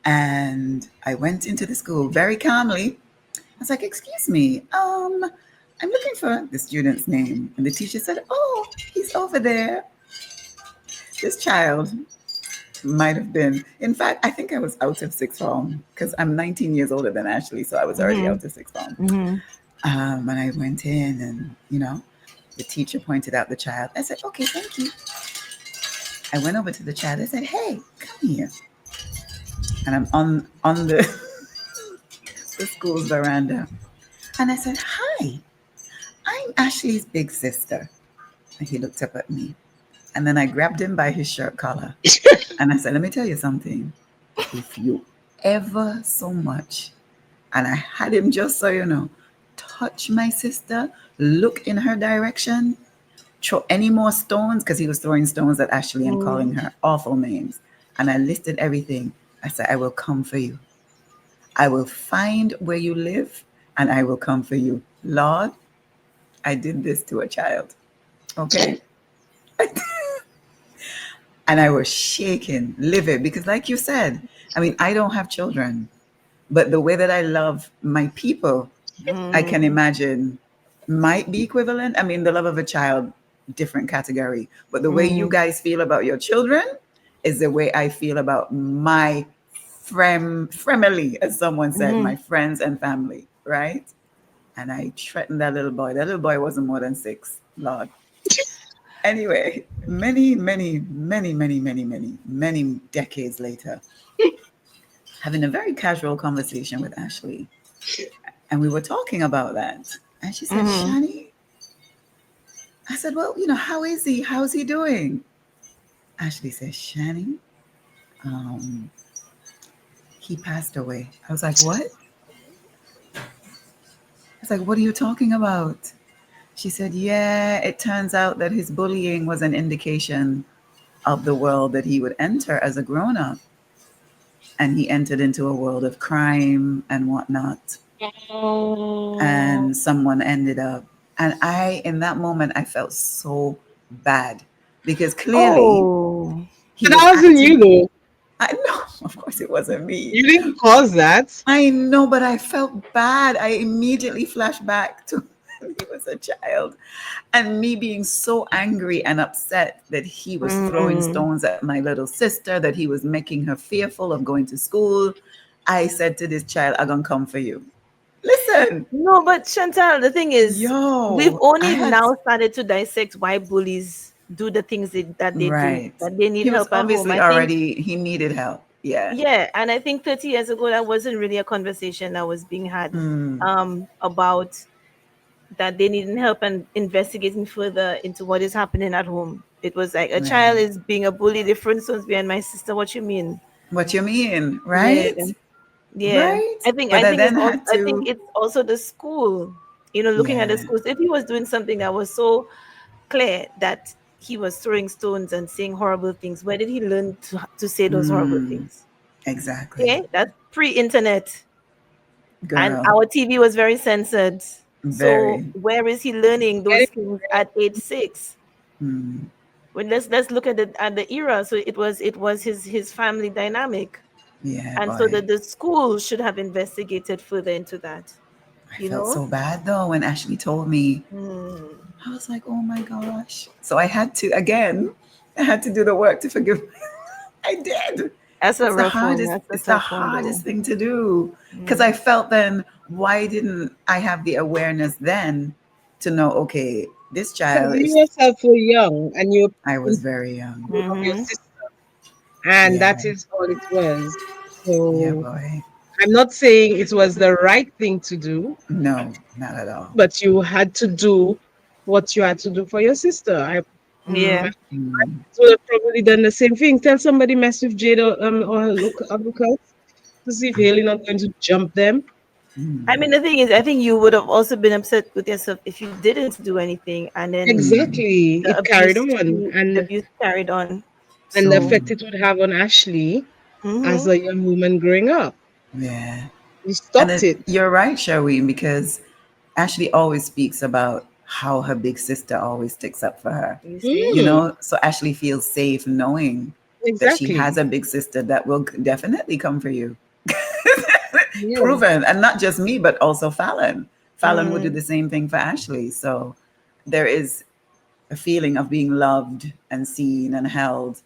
And I went into the school very calmly. I was like, excuse me, I'm looking for the student's name. And the teacher said, oh, he's over there. This child might have been. In fact, I think I was out of sixth form because I'm 19 years older than Ashley, so I was already Mm-hmm. out of sixth form. Mm-hmm. And I went in, and the teacher pointed out the child. I said, "Okay, thank you." I went over to the child. I said, "Hey, come here." And I'm on the school's veranda, and I said, "Hi, I'm Ashley's big sister." And he looked up at me, and then I grabbed him by his shirt collar, and I said, "Let me tell you something. If you ever so much," and I had him just so you know, touch my sister, look in her direction, throw any more stones, because he was throwing stones at Ashley and calling her awful names. And I listed everything. I said, I will come for you. I will find where you live and I will come for you. Lord, I did this to a child. Okay. And I was shaking, livid, because, like you said, I mean, I don't have children, but the way that I love my people, I can Mm-hmm. imagine might be equivalent. I mean, the love of a child, different category. But the way you Mm-hmm. guys feel about your children is the way I feel about my family, as someone said, Mm-hmm. my friends and family, right? And I threatened that little boy. That little boy wasn't more than 6, Lord. Anyway, many decades later, having a very casual conversation with Ashley, and we were talking about that. And she said, Mm-hmm. Shani, I said, well, how is he? How's he doing? Ashley says, Shani, um, he passed away. I was like, what? I was like, what are you talking about? She said, yeah, it turns out that his bullying was an indication of the world that he would enter as a grown up. And he entered into a world of crime and whatnot. Oh. And someone ended up, and in that moment, I felt so bad because clearly Oh. he But was that wasn't you, acting. though. I know, of course, it wasn't me. You didn't cause that. I know, but I felt bad. I immediately flashed back to when he was a child and me being so angry and upset that he was throwing Mm. stones at my little sister, that he was making her fearful of going to school. I said to this child, I'm going to come for you. Listen, No, but Chantal, the thing is, we've yo, I only had, now started to dissect why bullies do the things that they do, right. that they need He was help at home. obviously I think, already, he needed help. Yeah. yeah, and I think 30 years ago, that wasn't really a conversation that was being had Mm, about that they needing help and investigating further into what is happening at home. It was like a child right. is being a bully, the front stones behind my sister. What you mean? What you mean, Yeah. right? Yeah, Right. I think But I I think it's then also had I think to, it's also the school. Looking at the yeah. schools. If he was doing something that was so clear that he was throwing stones and saying horrible things, where did he learn to say those horrible Mm, things? exactly. Okay, that's pre-internet, and Girl, our TV was very censored. So very. where is he learning Get those it? things at age 6? Mm, Well, let's look at the era. So it was his family dynamic, yeah, and so boy. the school should have investigated further into that. I You felt know. so bad though when Ashley told me. Mm. I was like, oh my gosh. So I had to, again, I had to do the work to forgive. I did. That's a rough one. That's a It's the tough one, hardest though. thing to do. Because Mm. I felt then, why didn't I have the awareness then to know, okay, this Because child you is, yourself were young and you're I was in very young. control of your Mm-hmm. system, and Yeah. that is all it was. Yeah, So boy. I'm not saying it was the right thing to do, No, not at all. but you had to do what you had to do for your sister. Yeah. My Mm, friends would have probably done the same thing. Tell somebody mess with Jade or Lucas to see if Haley not going to jump them. I mm, mean, the thing is, I think you would have also been upset with yourself if you didn't do anything, and then mm. Exactly. the It carried abuse on, the abuse carried on. and the So, effect Mm, it would have on Ashley as hmm a young woman growing up. yeah. You And stopped it. you're right, Sherwin, because Ashley always speaks about how her big sister always sticks up for her. you see, You Mm, know, so Ashley feels safe knowing that she has exactly. a big sister that will definitely come for you. Yeah. Proven. And not just me, but also Fallon. Fallon would do mm, the same thing for Ashley. So there is a feeling of being loved and seen and held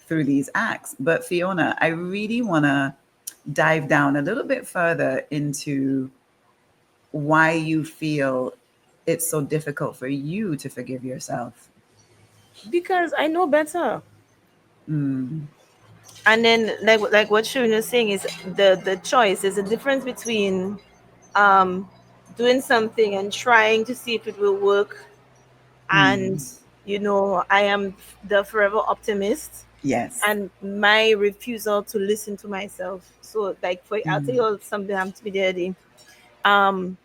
through these acts. But Fiona, I really want to dive down a little bit further into why you feel it's so difficult for you to forgive yourself. because I know better. Mm, And then, like what Shireen was saying is the choice. There's a difference between um doing something and trying to see if it will work, and mm, I am the forever optimist, yes. and my refusal to listen to myself. So, like, I'll tell you Mm, all something happened to me the other day. Um,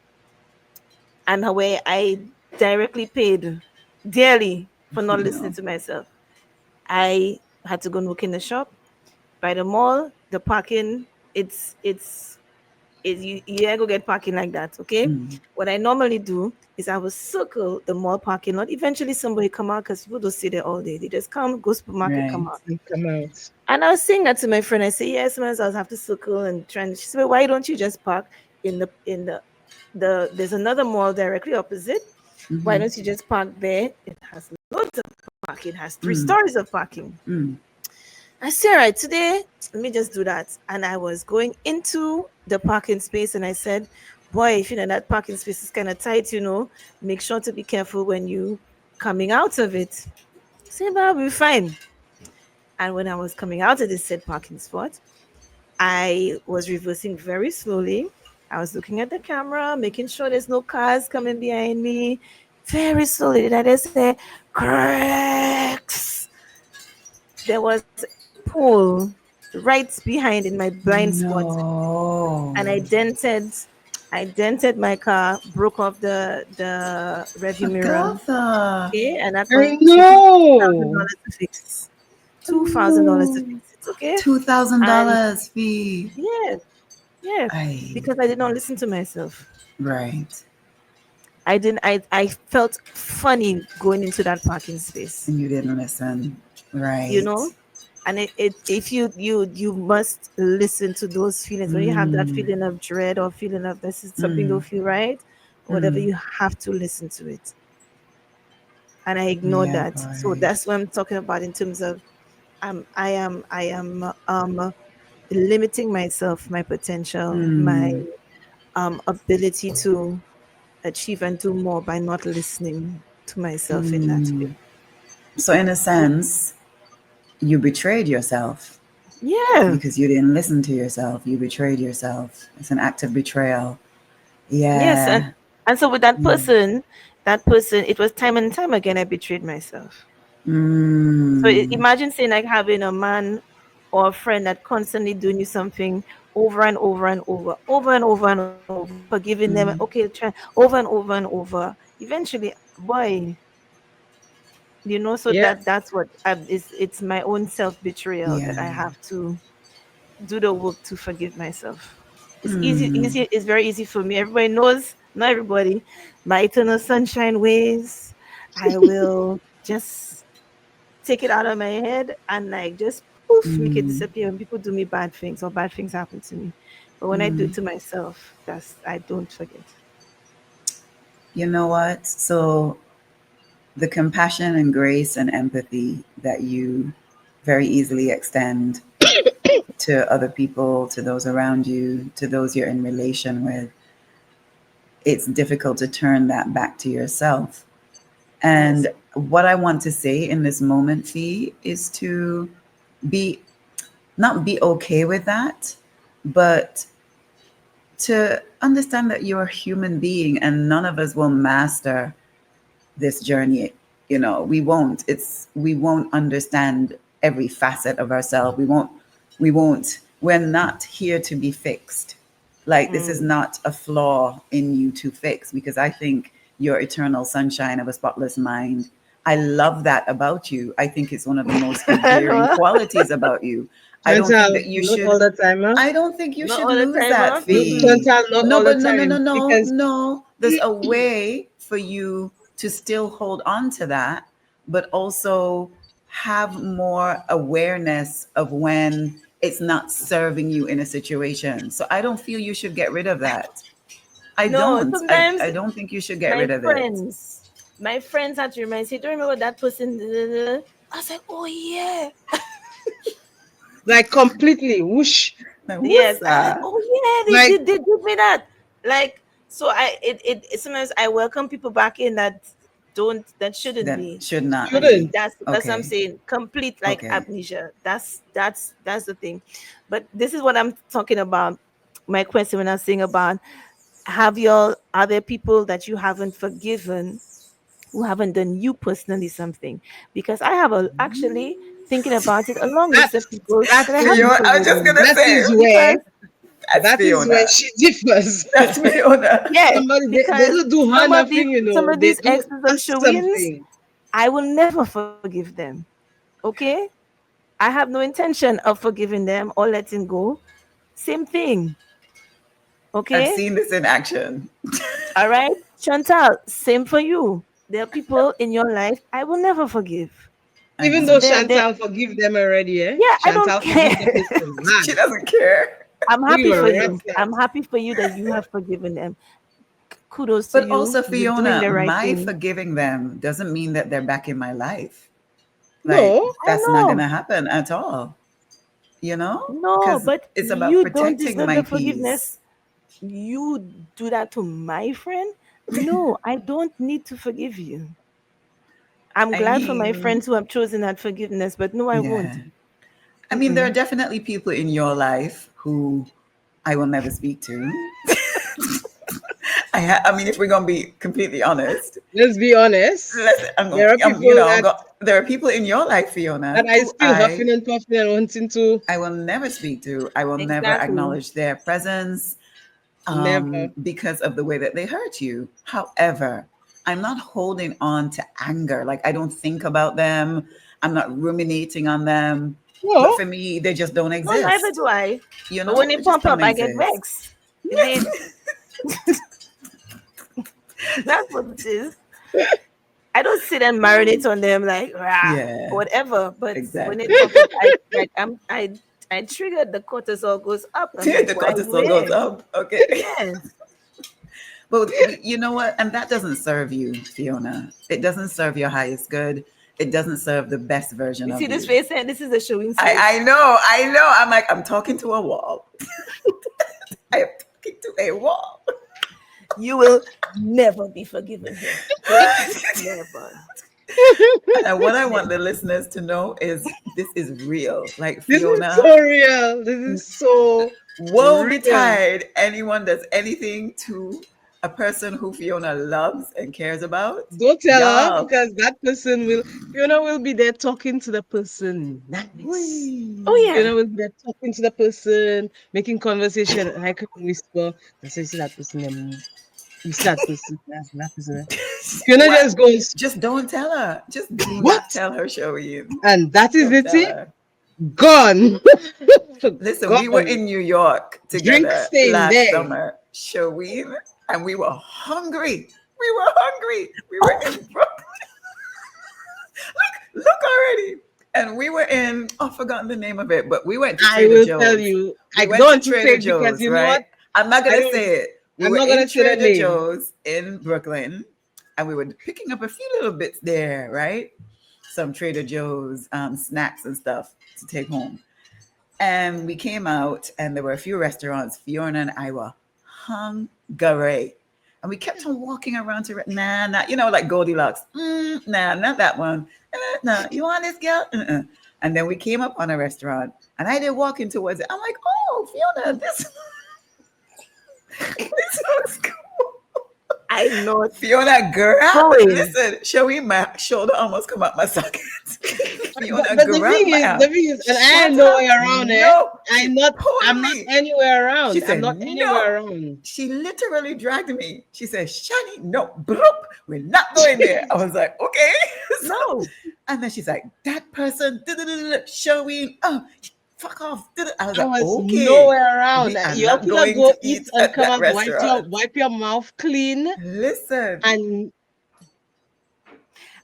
and where I directly paid dearly for not listening no. to myself. I had to go and work in the shop by the mall. The parking, it's you ain't go get parking like that, okay? Mm, What I normally do is I will circle the mall parking lot. Eventually, somebody come out because people don't stay there all day. They just come, go supermarket, come right. out. And come out. And I was saying that to my friend. I say, yes, sometimes I'll have to circle and try. And she said, why don't you just park in the there's another mall directly opposite. Why Mm-hmm. don't you just park there? It has loads of parking. It has three Mm, stories of parking. mm, I said, all right, today, let me just do that. And I was going into the parking space and I said, boy, if you know that parking space is kind of tight, make sure to be careful when you coming out of it. Say, but I'll be fine. And when I was coming out of this said parking spot, I was reversing very slowly. I was looking at the camera, making sure there's no cars coming behind me. Very slowly. Did I just say, cracks? There was a pole right behind in my blind spot, and no. I dented my car, broke off the rearview mirror. Agatha. Okay, and that I cost me two thousand know. dollars to fix. $2,000 to No. fix it. Okay, and $2,000 fee. yeah, yeah, I because I did not listen to myself. right. I didn't. I felt funny going into that parking space. And you didn't listen. You Right. know, and if you must listen to those feelings when you have that Mm, feeling of dread or feeling of this is something don't mm, feel right, whatever, mm. you have to listen to it. And I ignored Yeah, that. So boy. that's what I'm talking about in terms of I am limiting myself, my potential, my Mm, ability to achieve and do more by not listening to myself in that way. mm. So, in a sense, you betrayed yourself Yeah. because you didn't listen to yourself. You betrayed yourself. It's an act of betrayal. Yes, Yeah. and so with that person, it was time and time again I betrayed myself. So Mm, imagine saying like having a man or a friend that constantly doing you something over and over and over, over and over and over, forgiving them. mm, Okay, try over and over. Eventually, boy, so Yeah. that's what it's my own self betrayal that I yeah. have to do the work to forgive myself. It's Mm, easy. It's very easy for me. Everybody knows, not everybody, my eternal sunshine ways. I will just take it out of my head and like just poof, make it mm, disappear when people do me bad things or bad things happen to me. But when I do mm. it to myself, that's I don't forget. You know what? So, the compassion and grace and empathy that you very easily extend to other people, to those around you, to those you're in relation with, it's difficult to turn that back to yourself. Yes. And what I want to say in this moment, Fee, is to be not be okay with that, but to understand that you're a human being and none of us will master this journey. We won't understand every facet of ourselves. We're not here to be fixed. Like, this is Mm. not a flaw in you to fix, because I think you're eternal sunshine of a spotless mind. I love that about you. I think it's one of the most endearing No, qualities about you. I don't think Chantal, that you not all should the time, huh? I don't think you not should all the lose time, that, huh? No, Mm-mm. fee. Chantal, not No, all the but no, no, no, time. no, Because no. There's a way for you to still hold on to that, but also have more awareness of when it's not serving you in a situation. So I don't feel you should get rid of that. I No, don't. sometimes I don't think you should get my rid of it. friends, my friends had to remind me, don't remember that person. I was like, oh yeah. like completely whoosh. Like, what's Yes, I like, that? oh yeah, they Like did me that. Like, so sometimes I welcome people back in that shouldn't That be. should not And be. shouldn't. that's what I'm Okay. saying. Complete like Okay. amnesia. That's the thing. But this is what I'm talking about. My question when I was saying about are there people that you haven't forgiven who haven't done you personally something? Because I have actually thinking about it, a long list That's of people that I that's You know haven't what? I was just forgiven. gonna that say, is where Because that's she Fiona. differs. That's Fiona. yes, Somebody they because don't do her nothing, some of they these do exes of us Shawins, something. I will never forgive them. Okay? I have no intention of forgiving them or letting go. Same thing. I've Okay? seen this in action. All right? Chantal, same for you. There are people in your life I will never forgive. I Even So though know. they're Chantal forgive them already, eh? yeah, I don't Chantal care. forgive the person She mad. doesn't care. I'm Who happy you for a red you. flag. I'm happy for you that you have forgiven them. Kudos to But you. also, You're doing Fiona, the right my thing. forgiving them doesn't mean that they're back in my life. Like, No, I that's not going know. to happen at all, No, because but it's about you don't protecting deserve my the forgiveness. peace. You do that to my friend? No, I don't need to forgive you. I'm I glad for my mean, friends who have chosen that forgiveness, but no, I won't. yeah. I mean, there are Mm-mm. definitely people in your life who I will never speak to. I mean, if we're going to be completely honest, let's be honest. There are people there are people in your life, that Fiona, I who still huffing and puffing and wanting to I will never speak to. I will never Exactly. acknowledge their presence, never. because of the way that they hurt you. However, I'm not holding on to anger. Like, I don't think about them. I'm not ruminating on them. But No, for me, they just don't No, neither exist. do I. But when they They just pump don't up, I get exist. vexed. They, that's positive. I don't sit and marinate on them like Yeah, whatever. But when they exactly. talk about, I triggered the cortisol goes up. I'm like, The why? cortisol goes Where? up. Okay. Yes. But you know what? And that doesn't serve you, Fiona. It doesn't serve your highest good. It doesn't serve the best version You of see this you. face, and this is a showing face. I know, I know. I'm like, I'm talking to a wall. I am talking to a wall. You will never be forgiven here. Never. And what I want the listeners to know is this is real. Like This is Fiona, so real. This is so woe real. betide anyone does anything to a person who Fiona loves and cares about. Don't tell her Y'all, because that person will, Fiona will be there talking to the person. Nice. Oh whee. yeah. Fiona will be there talking to the person, making conversation. And I can whisper, that's how you see that person. You see that person. That's that person. Fiona What? just goes, Just don't tell her. Just do not what? tell her, Shoween. And that is Don't it. tell her. Gone. Listen, we were Gone. in New York Drink together staying last there. summer, Shoween, and we were hungry. We were hungry. We were in Brooklyn. Look already. And we were in, I've forgotten the name of it, but we went to I Trader will tell Joe's. you. We I went don't to want to say Trader it because Joe's, you know right? what? I'm not I going to don't. say it. We I'm were not in gonna say the Trader name. Joe's in Brooklyn, and we were picking up a few little bits there, right? Some Trader Joe's snacks and stuff to take home. And we came out, and there were a few restaurants. Fiona and I were hungry. And we kept on walking around to, nah, like Goldilocks. Nah, not that one. Nah, you want this girl? And then we came up on a restaurant, and I did walking towards it. I'm like, oh, Fiona, this looks cool. I'm not Fiona, grab. going. Listen, Showy, my shoulder almost come up my socket. Fiona, But grab my the arm. thing is, and I Shut am no up. way around it. No. She I'm pulled not me. anywhere She around. I'm said, not no. anywhere around. She literally dragged me. She said, Shani, no, bloop, we're not going there. I was like, okay. So, No. and then she's like, that person, showing, fuck off. I was I like, was okay, nowhere around. we are You not could have going go to eat eat and at come that and restaurant. wipe your mouth clean. Listen. And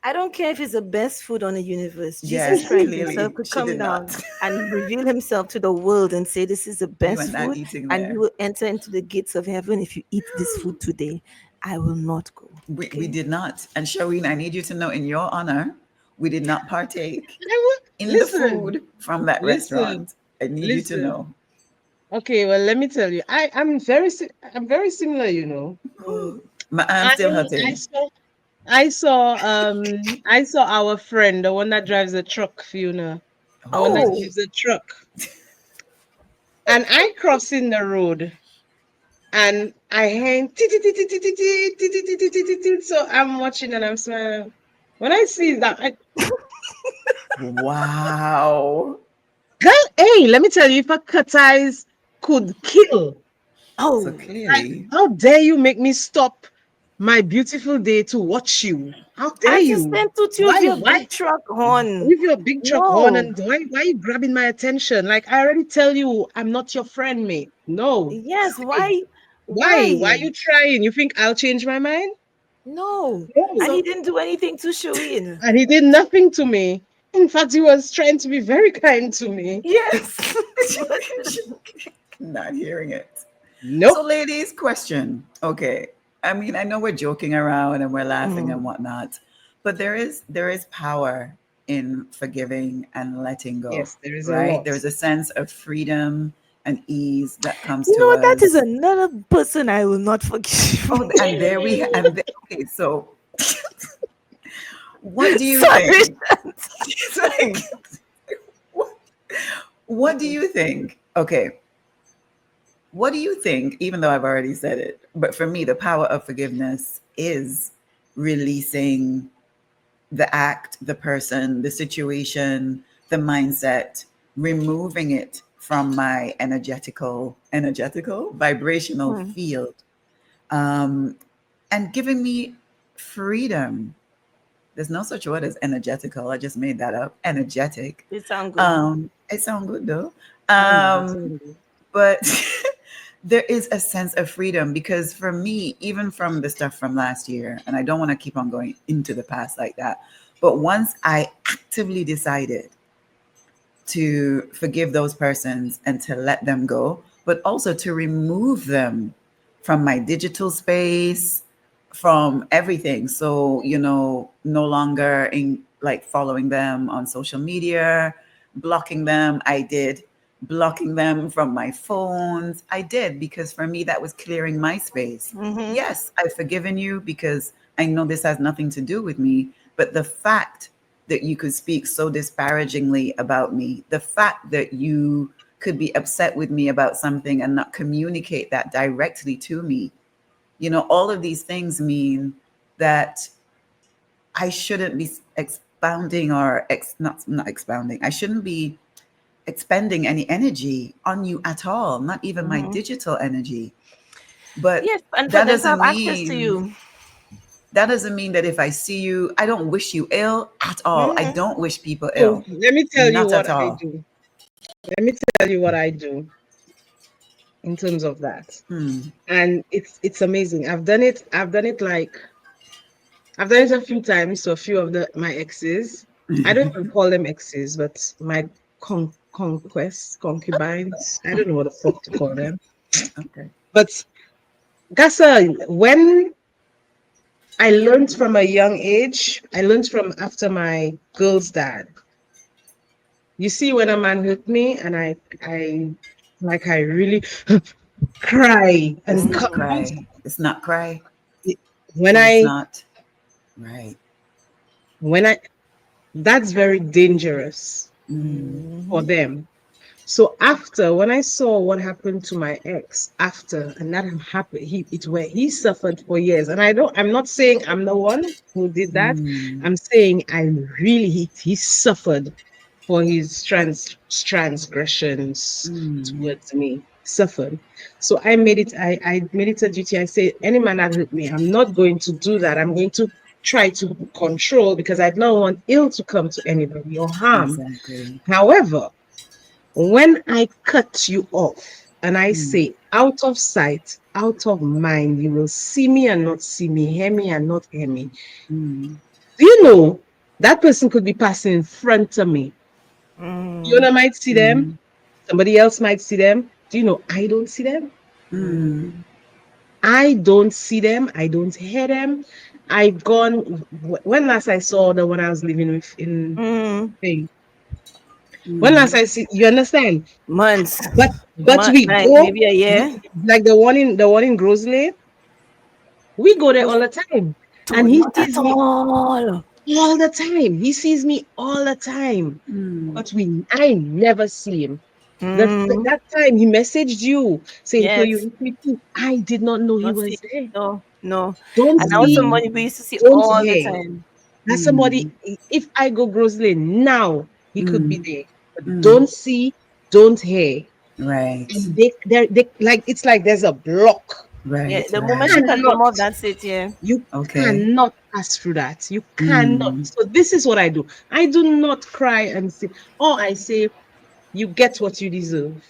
I don't care if it's the best food on the universe. Jesus Yes, Christ himself clearly could she come did down not. and reveal himself to the world and say, this is the You are best not food, eating and you there. will enter into the gates of heaven if you eat this food today. I will not go. We Okay. did not. And Shaween, I need you to know in your honor, we did not partake I would in the listen, food from that listen, restaurant. I need you to listen. know. Okay, well, let me tell you, I'm very similar, you know. My arm's I still I hurting. saw I saw our friend, the one that drives the truck, Fiona, the one that Oh, Oh, drives the truck, and I cross in the road, and I hang, so I'm watching and I'm smiling. When I see that, wow. girl, hey, let me tell you, if a cut eyes could kill, So oh, like, clearly, how dare you make me stop my beautiful day to watch you? How dare that is you? sent to you with your Why? big truck horn. With your big truck on, No. and why are you grabbing my attention? Like I already tell you, I'm not your friend, mate. No. Yes, Hey, why? why? Why are Why? you trying? You think I'll change my mind? No. No. And he so didn't do anything to show in. And he did nothing to me. In fact, he was trying to be very kind to me. Yes. But not hearing it. So, Nope. ladies, question. Okay. I mean, I know we're joking around and we're laughing and mm, whatnot, but there is power in forgiving and letting go, Yes, there is a right? lot. There's a sense of freedom and ease that comes you know to what? That is us. another person I will not forgive. Oh, and there we okay. So, what do you Sorry. think? It's like, what, what do you think? Okay, what do you think? Even though I've already said it, but for me, the power of forgiveness is releasing the act, the person, the situation, the mindset, removing it from my vibrational Hmm. field, um, and giving me freedom. There's no such word as energetical. I just made that up. Energetic. It sounds good. It sounds good though. Mm, Um, absolutely. but there is a sense of freedom, because for me, even from the stuff from last year, and I don't want to keep on going into the past like that, but once I actively decided to forgive those persons and to let them go, but also to remove them from my digital space, from everything. So, no longer in like following them on social media, blocking them. I did blocking them from my phones. I did, because for me, that was clearing my space. Mm-hmm. Yes, I've forgiven you because I know this has nothing to do with me. But the fact that you could speak so disparagingly about me, the fact that you could be upset with me about something and not communicate that directly to me, all of these things mean that I shouldn't be expounding or not expounding. I shouldn't be expending any energy on you at all, not even my Mm-hmm. digital energy. But Yes, and for that them to have doesn't access to mean you. that doesn't mean that if I see you, I don't wish you ill at all. I Mm-hmm. don't wish people So ill. let me tell you Not what at I all. do. Let me tell you what I do in terms of that. Hmm. And it's amazing. I've done it a few times to a few of my exes. I don't even call them exes, but my conquests, concubines. I don't know what the fuck to call them. Okay. But that's when I learned from a young age. I learned from after my girl's dad. You see, when a man hurt me and I really cry It's and not Mm-hmm. come out. cry. It's not cry. When And it's I not right. when I that's very dangerous Mm. for Mm-hmm. them. So after when I saw what happened to my ex after, and that happened, he suffered for years. And I'm not saying I'm the one who did that. Mm. I'm saying I really he suffered for his transgressions Mm. towards me. Suffered. So I made it a duty. I say any man that hurt me, I'm not going to do that. I'm going to try to control because I don't want ill to come to anybody or harm. Exactly. However, when I cut you off and I Mm. say, out of sight, out of mind, you will see me and not see me, hear me and not hear me. Mm. Do you know that person could be passing in front of me? Mm-hmm. Fiona might see them, Mm. somebody else might see them. Do you know I don't see them? Mm. I don't see them. I don't hear them. I've gone. When last I saw the one I was living with in Mm-hmm. Spain. When last Mm. I see, you understand? Months, But we like go maybe a year. like the one in Grosley. We go there all the time, and he Not at sees me all. all the time. He sees me all the time, Mm. but I never see him. Mm, That time he messaged you saying, "So you yes, with me too?" I did not know he not see. was there. No, no. Don't And that was see, Mm. somebody we used to see don't all the hear. time. That's somebody. Mm. If I go Grosley now, he could be Mm. there. But Mm. don't see, don't hear. Right. And they like it's like there's a block. Yeah, Right. the moment Right. she cut them Cannot. off, that's it. Yeah. You Okay. cannot pass through that. You cannot. Mm. So this is what I do. I do not cry and say, or I say, you get what you deserve.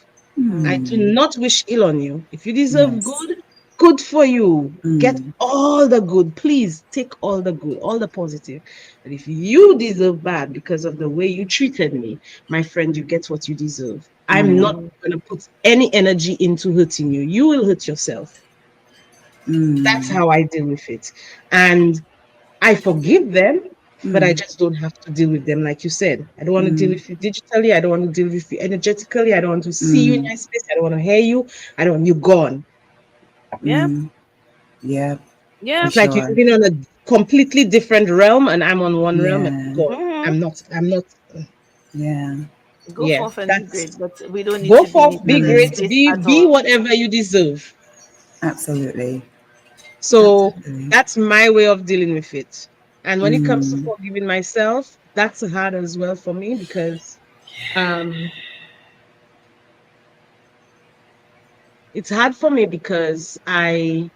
I do Mm. not wish ill on you. If you deserve Yes. good, good for you. Get Mm. all the good. Please take all the good, all the positive. But if you deserve bad because of the way you treated me, my friend, you get what you deserve. I'm not Mm. Mm, going to put any energy into hurting you. You will hurt yourself. That's Mm. how I deal with it. And I forgive them, but I Mm. just don't have to deal with them, like you said. I don't want to deal Mm. with you digitally. I don't want to deal with you energetically. I don't want to see you in Mm. my space. I don't want to hear you. I don't want you gone. yeah. Mm. Yeah, for Yeah. It's like you're sure. living on a completely different realm, and I'm on one realm, and Yeah. gone. Hmm. I'm not. Yeah. Go Yeah, forth and be that's great, but we don't need go to be in forth, each be other's great, Mm. space at be all. whatever you deserve. Absolutely. So Absolutely. that's my way of dealing with it. And when it comes to Mm. forgiving myself, that's hard as well for me because um it's hard for me because I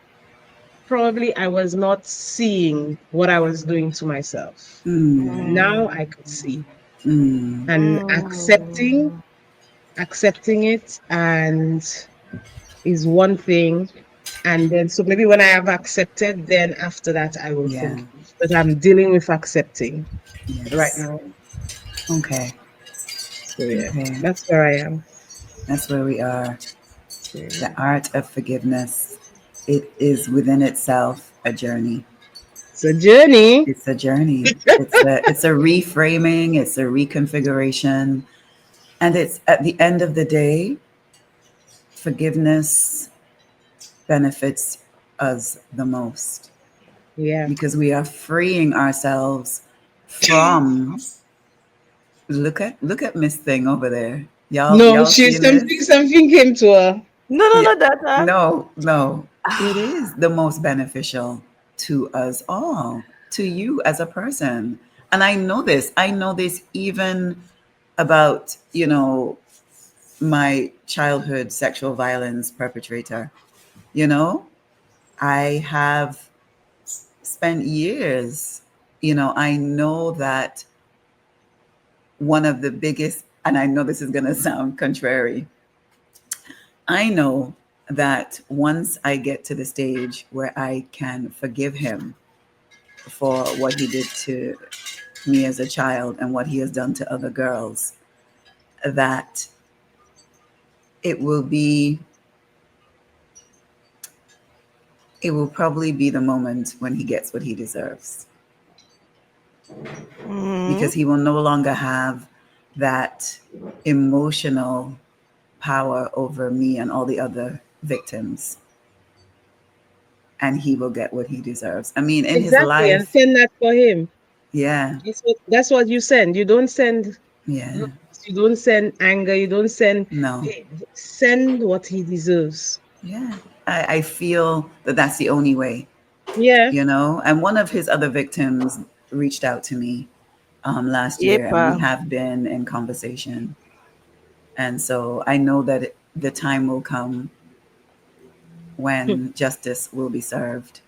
was not seeing what I was doing to myself. Mm. Now Mm, I could see Mm. and mm, accepting it and is one thing. And then, so maybe when I have accepted, then after that, I will Yeah. forgive. But I'm dealing with accepting right Yes. now. Okay. So yeah, Okay. that's where I am. That's where we are. The Yeah. art of forgiveness. It is within itself a journey. It's a journey. It's a journey. It's a reframing, it's a reconfiguration. And it's at the end of the day, forgiveness benefits us the most Yeah. because we are freeing ourselves from look at Miss Thing over there. No, Y'all she seeing something this? something came to her. No, no, Yeah. no, that. No, no. It Ah, is the most beneficial to us all, to you as a person. And I know this. I know this even about, my childhood sexual violence perpetrator. You know, I have spent years, I know that one of the biggest, and I know this is going to sound contrary, I know that once I get to the stage where I can forgive him for what he did to me as a child and what he has done to other girls, that it will be, it will probably be the moment when he gets what he deserves mm, because he will no longer have that emotional power over me and all the other victims, and he will get what he deserves. I mean, in his Exactly, and life, send that for him. yeah, That's what you send. You don't send yeah, lust, you don't send anger, you don't send no, pain. Send what he deserves. yeah. I feel that that's the only way, Yeah. And one of his other victims reached out to me last year, and we yepa. have been in conversation. And so I know that the time will come when justice will be served.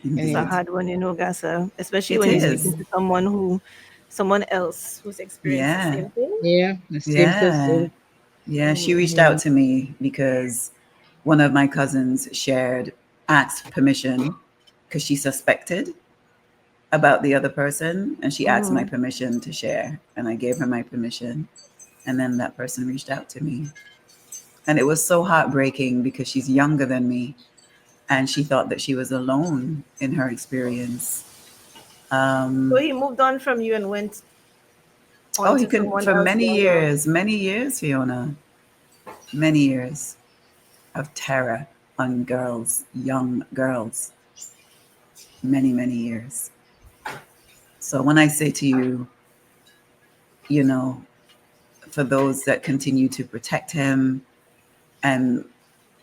It's a Indeed. hard one, Gasa, especially It when you're is. speaking to someone else who's experienced the Yeah. same thing. Yeah, the same Yeah. person. Yeah. She reached out Mm-hmm. to me because one of my cousins asked permission because she suspected about the other person. And she asked my Mm-hmm. permission to share. And I gave her my permission. And then that person reached out to me. And it was so heartbreaking because she's younger than me. And she thought that she was alone in her experience. So Um, he moved on from you and went oh, on he to can, someone for else younger. many years, Fiona, many years of terror on girls, young girls, many, many years. So when I say to you, you know, for those that continue to protect him and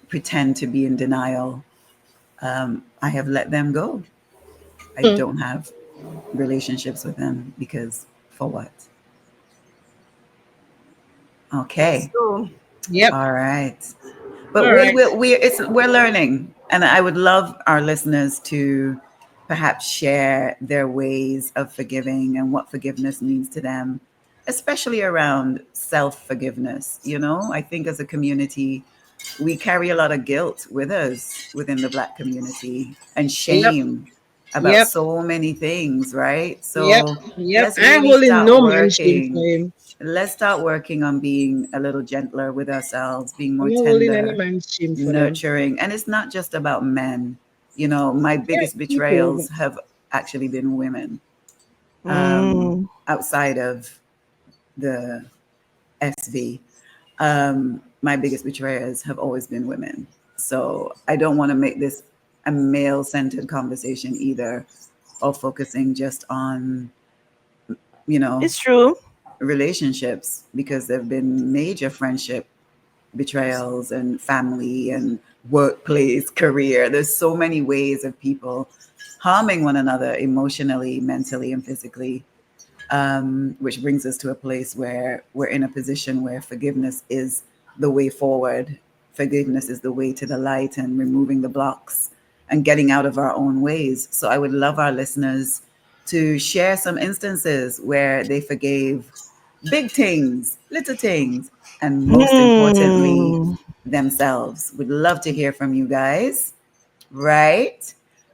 pretend to be in denial, I have let them go. I Hmm. don't have relationships with them because for what? It's Okay. so. Yep. All right. But All we right. will we're learning, and I would love our listeners to perhaps share their ways of forgiving and what forgiveness means to them, especially around self-forgiveness. I think as a community we carry a lot of guilt with us within the Black community and Yep. shame about Yep. so many things, right? Yep. So Yep. let's I'm really holding start no man shame for working. him. Let's start working on being a little gentler with ourselves, being more I'm not holding any tender, man's shame for them. nurturing. And it's not just about men. My Yeah, biggest people. betrayals have actually been women, Mm. outside of the SV. My biggest betrayers have always been women. So I don't want to make this a male centered conversation either, or focusing just on, you know, It's true. relationships, because there have been major friendship betrayals and family and workplace, career. There's so many ways of people harming one another emotionally, mentally, and physically, which brings us to a place where we're in a position where forgiveness is the way forward. Forgiveness is the way to the light and removing the blocks and getting out of our own ways. So I would love our listeners to share some instances where they forgave big things, little things, and most importantly, Hmm. themselves. Would love to hear from you guys, right?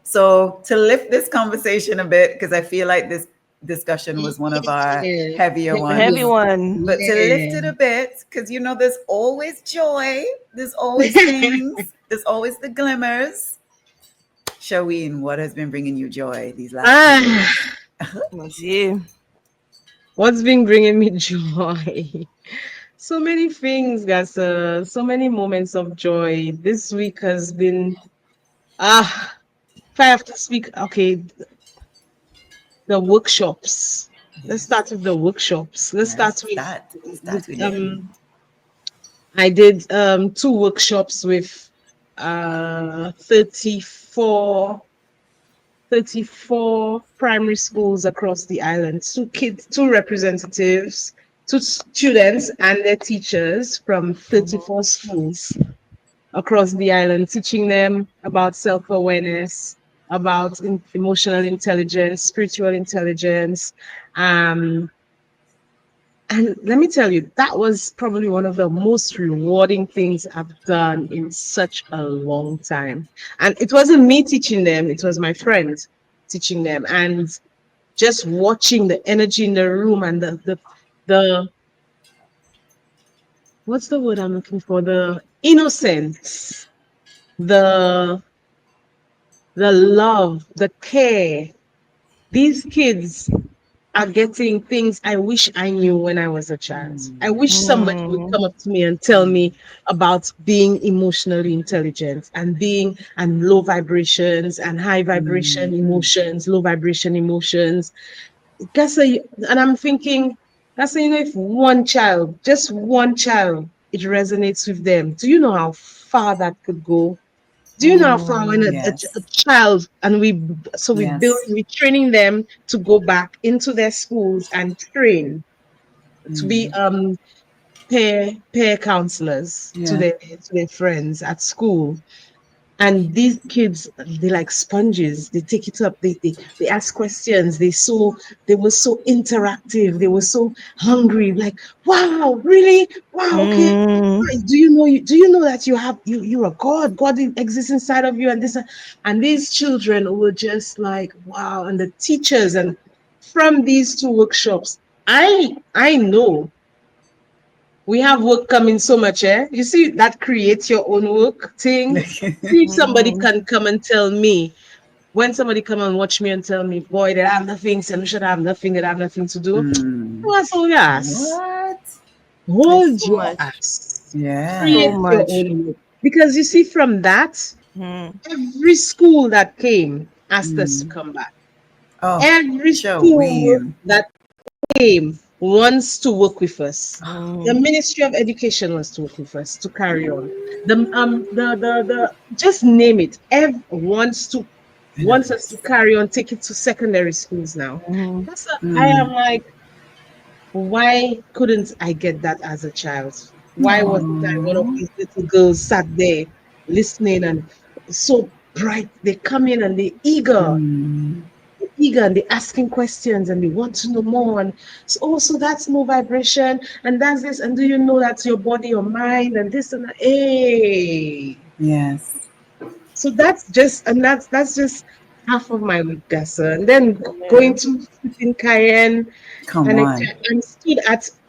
So, to lift this conversation a bit, because I feel like this discussion was one of our Yeah. heavier The heavy ones, one. but to lift Yeah. it a bit, because there's always joy, there's always things, there's always the glimmers. Shaween, what has been bringing you joy these last few Ah, days? Oh, gee. what's been bringing me joy? So many things, guys. So many moments of joy. This week has been ah. If I have to speak, okay, the workshops. Let's Yes. start with the workshops. Let's Yes. start with Start with it. I did two workshops with 34 primary schools across the island. Two representatives, two students and their teachers from 34 schools across the island, teaching them about self-awareness, about emotional intelligence, spiritual intelligence, um, and let me tell you, that was probably one of the most rewarding things I've done in such a long time. And it wasn't me teaching them, it was my friend teaching them. And just watching the energy in the room and the what's the word I'm looking for? The innocence, the the love, the care. These kids are getting things I wish I knew when I was a child. I wish somebody would Hmm. come up to me and tell me about being emotionally intelligent and being and low vibrations and high vibration emotions, low vibration emotions. That's and I'm thinking, if one child, just one child, it resonates with them. Do you know how far that could go? Do you know how far when Hmm. a Yes. child and Yes. we're training them to go back into their schools and train to be peer counselors Yeah. to their friends at school. And these kids, they like sponges. They take it up. They ask questions. They were so interactive. They were so hungry. Like, wow, really? Wow, okay. Hmm. Right. Do you know that you're a God? God exists inside of you, and this and these children were just like, wow. And the teachers and from these two workshops, I know we have work coming so much, eh? You see that create your own work thing. See if somebody Hmm. can come and tell me when somebody come and watch me and tell me, boy, that I have nothing, solution, I have nothing, that I have nothing to do. Mm. What's all your ass? What? It's Hold so your much. ass. So Yeah. Create your much. own work. Because you see, from that, Hmm. every school that came asked us to Mm. come back. Oh, Every school Shaween. that came wants to work with us. The Hmm. Ministry of Education wants to work with us to carry on. The just name it. Ev I love wants us to this. carry on, take it to secondary schools now. Hmm. I am Mm. like, why couldn't I get that as a child? Why wasn't I one of Aww. these little girls sat there listening and so bright? They come in and Mm. eager and they're asking questions and they want to know more. And so, oh, so that's no vibration, and that's this, and do you know that's your body, your mind, and this and that. Hey, Yes. so that's just half of my week, Gasa. And then Yeah. going to in Cayenne, Come and on. I'm stood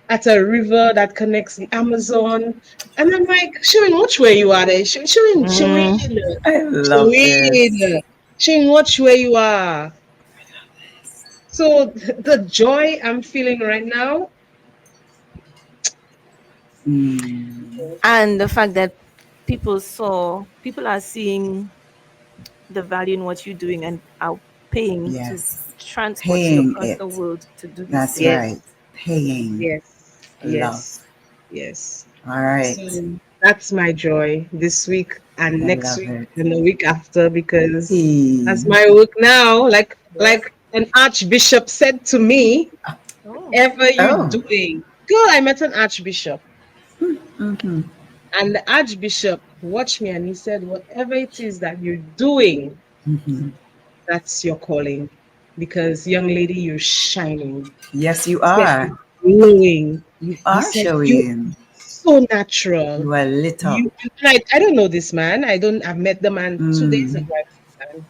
at a river that connects the Amazon. And I'm like, showing which way you are there. Showing, Hmm. I love this. showing, showing which way you are. So the joy I'm feeling right now, Mm. And the fact that people are seeing the value in what you're doing and are paying to Yes. transport you Paying across the it. world to do these That's things. right. yes, Paying yes, yes, love. yes. All right. So that's my joy this week and I next love week it. and the week after because Hey. that's my work now. Yes. Like an archbishop said to me, Oh. "Whatever you Oh. doing, girl." I met an archbishop, Mm-hmm. and the archbishop watched me and he said, "Whatever it is that you're doing, Mm-hmm. that's your calling, because young lady, you're shining." Yes, you Said, are. glowing. You He are said, you showing. so natural. You are lit up. I don't know this man. I've met the man 2 days ago. Mm, I met the man.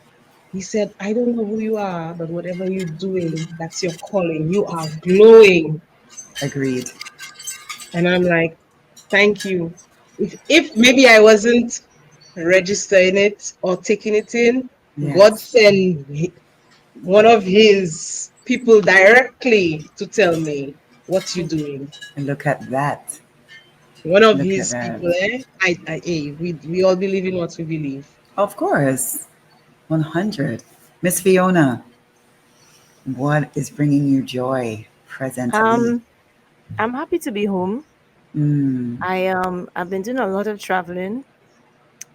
He said, I don't know who you are, but whatever you're doing, that's your calling. You are glowing. agreed. And I'm like, thank you. If maybe I wasn't registering it or taking it in, God Yes. sent one of his people directly to tell me what you're doing. And look at that. One of Look at his that. people, eh? We all believe in what we believe. Of course. 100. Miss Fiona, what is bringing you joy presently? Um, I'm happy to be home. Mm, I've been doing a lot of traveling,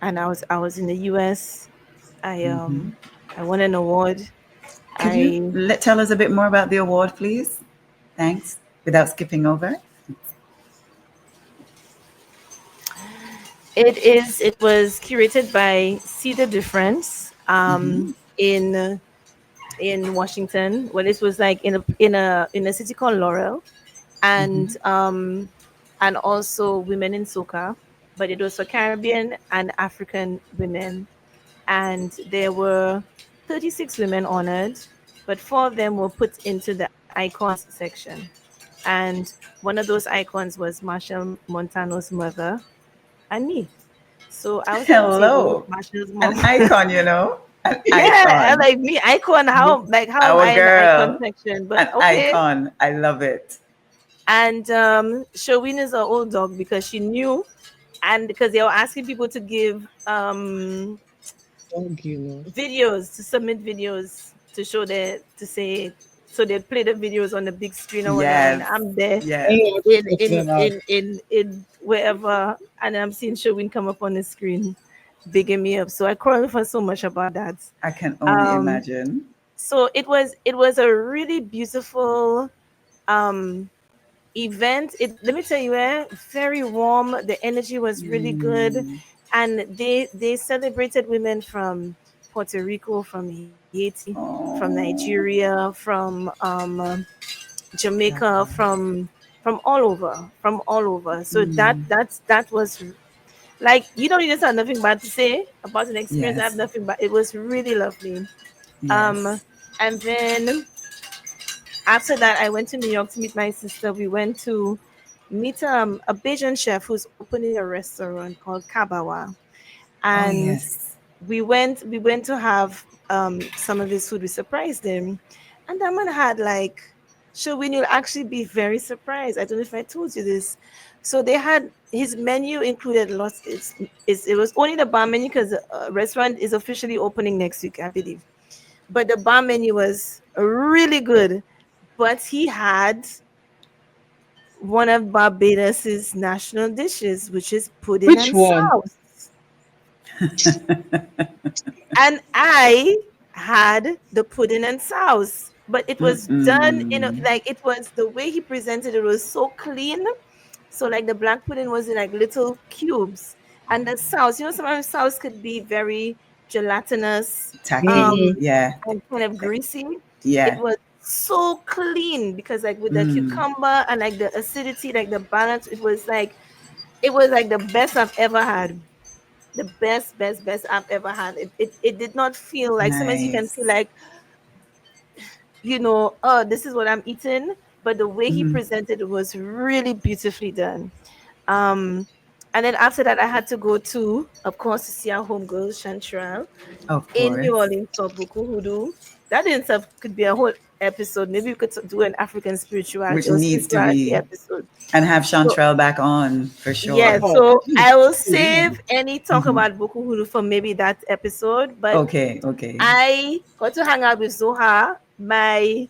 and I was in the US. I hmm. um I won an award. Could you I tell us a bit more about the award, please? Thanks. Without skipping over. it was curated by See the Difference Hmm. in Washington. Well, this was like in a city called Laurel, and Hmm. and also women in soca, but it was for Caribbean and African women, and there were 36 women honored, but four of them were put into the icons section, and one of those icons was Marshall Montano's mother and me. So I was at the table with Hello. Marshall's An mom. icon, you know? An Yeah, and icon. like me, icon. How am Our I in the icon girl. section? But An okay. icon. I love it. And Showin is our old dog because she knew, and because they were asking people to give Dog, you know. videos, to submit videos to show their to say, so they'd play the videos on the big screen or whatever, and Yes. I'm there Yes. Oh, in check in that out. in in in wherever, and I'm seeing Showin come up on the screen, bigging me up. So I cry for so much about that. I can only Um, imagine. so it was a really beautiful um event. It, let me tell you, very warm. The energy was really good, Mm. and they celebrated women from Puerto Rico, from Haiti, from Oh, Nigeria, from love Jamaica, that. from all over. So Mm. that was like, you don't just have nothing bad to say about an experience. I have Yes. nothing but it was really lovely. Yes. Um, and then after that, I went to New York to meet my sister. We went to meet a Bajan chef who's opening a restaurant called Kabawa, Oh, and yes. we went to have some of his food. We surprised him, and that man had like. So when you'll actually be very surprised. I don't know if I told you this. So they had his menu included lots. It was only the bar menu because the restaurant is officially opening next week, I believe. But the bar menu was really good, but he had one of Barbados's national dishes, which is pudding Which and one? sauce. And I had the pudding and sauce, but it was done in a, Mm-mm. like, it was the way he presented it was so clean. So like the black pudding was in like little cubes, and the sauce, sometimes sauce could be very gelatinous, Tacky. um, Mm-hmm. Yeah. and kind of greasy. It Yeah. was so clean because like with the Mm. cucumber and like the acidity, like the balance, it was like the best I've ever had. The best I've ever had. It did not feel like, sometimes you can feel Nice. like, oh, this is what I'm eating, but the way he Mm. presented it was really beautifully done. Um, and then after that, I had to go to, of course, to see our homegirl Chantrell Of in New course. Orleans for Buku Hoodoo. That in itself could be a whole episode. Maybe we could do an African Which spirituality or needs to spirituality be, episode. and have So Chantrell back on for yeah, sure. Oh, so please, I will please. save any talk Hmm. about Buku Hoodoo for maybe that episode. But Okay. Okay. I got to hang out with Zoha, my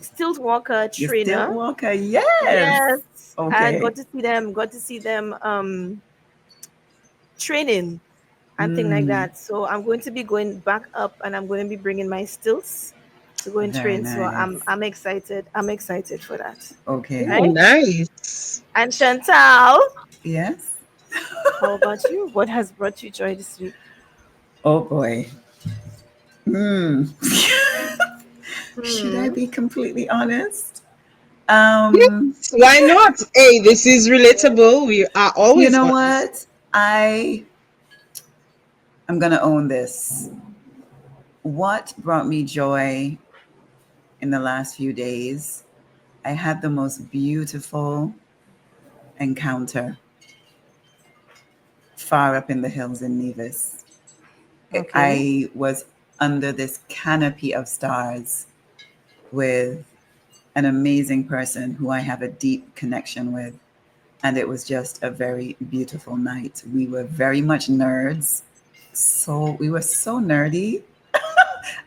stilt walker You still trainer. Walker? Yes. Yes, and Okay. got to see them training and thing like Mm. that. So I'm going to be going back up, and I'm going to be bringing my stilts to go and Very train. So nice. I'm excited. I'm excited for that. Okay. Oh, Right? nice. And Chantal, Yes. how about you? What has brought you joy this week? Oh boy. Hmm. Should I Hmm. be completely honest? Yes, why not? Hey, this is relatable. We are You always know honest. what? I'm gonna own this. What brought me joy in the last few days? I had the most beautiful encounter far up in the hills in Nevis. Okay. I was under this canopy of stars with an amazing person who I have a deep connection with. And it was just a very beautiful night. We were very much nerds. So we were so nerdy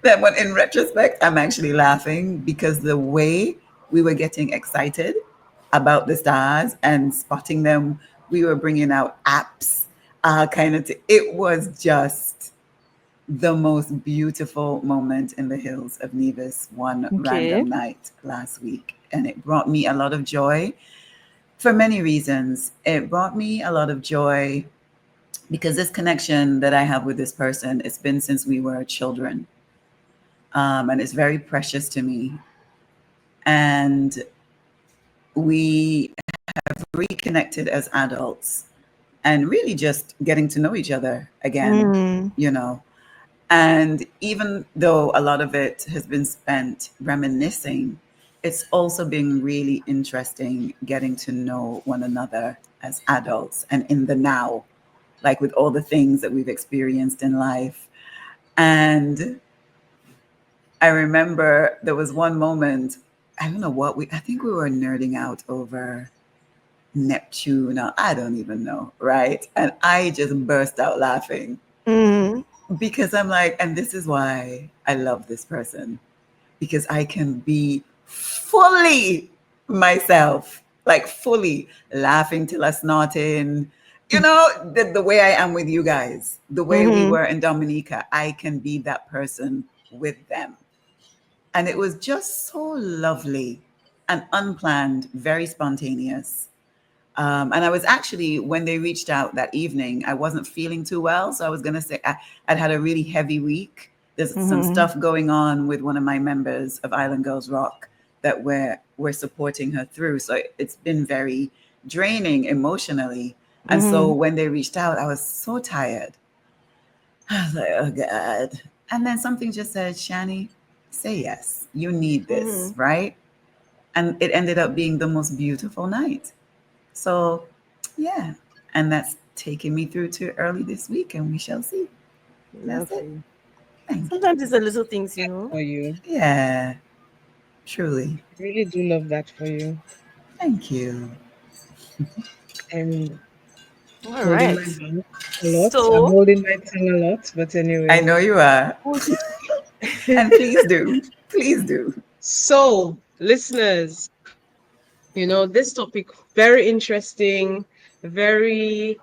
that when in retrospect, I'm actually laughing because the way we were getting excited about the stars and spotting them, we were bringing out apps, it was just the most beautiful moment in the hills of Nevis one Okay. random night last week. And it brought me a lot of joy for many reasons. It brought me a lot of joy because this connection that I have with this person, it's been since we were children. And it's very precious to me. And we have reconnected as adults and really just getting to know each other again, Mm. you know. And even though a lot of it has been spent reminiscing, it's also been really interesting getting to know one another as adults and in the now, like with all the things that we've experienced in life. And I remember there was one moment, I don't know what I think we were nerding out over Neptune, or I don't even know, right? And I just burst out laughing Mm. because I'm like, and this is why I love this person, because I can be fully myself, like fully laughing till I snorting. You know, the way I am with you guys, the way we Mm-hmm. were in Dominica, I can be that person with them. And it was just so lovely and unplanned, very spontaneous. And I was actually, when they reached out that evening, I wasn't feeling too well. So I was going to say, I'd had a really heavy week. There's some Mm-hmm. stuff going on with one of my members of Island Girls Rock that we're supporting her through. So it's been very draining emotionally. And so Mm-hmm. when they reached out, I was so tired. I was like, oh God. And then something just said, Shani, say yes. You need this, Mm-hmm. right? And it ended up being the most beautiful night. So, yeah. And that's taking me through to early this week, and we shall see. That's it. Lovely. Thank you. Sometimes it's the little things, you know. For you. Yeah, truly. I really do love that for you. Thank you. I'm All holding my right. back a lot. I'm So, holding my tongue a lot, but I anyway. know you are. And please do. Please do. So, listeners, this topic very interesting, very,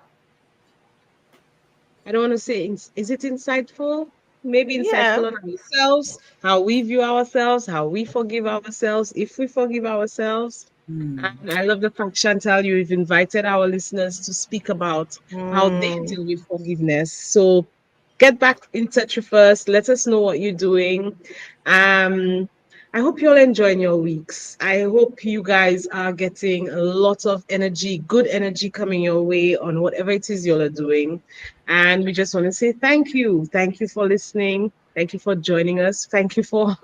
I don't want to say, is it insightful? Maybe yeah. insightful on ourselves, how we view ourselves, how we forgive ourselves, if we forgive ourselves. Hmm. And I love the fact, Chantal, you've invited our listeners to speak about how they Mm. deal with forgiveness. So get back in touch with us. Let us know what you're doing. Um, I hope you're enjoying your weeks. I hope you guys are getting a lot of energy, good energy coming your way on whatever it is you're doing. And we just want to say thank you. Thank you for listening. Thank you for joining us. Thank you for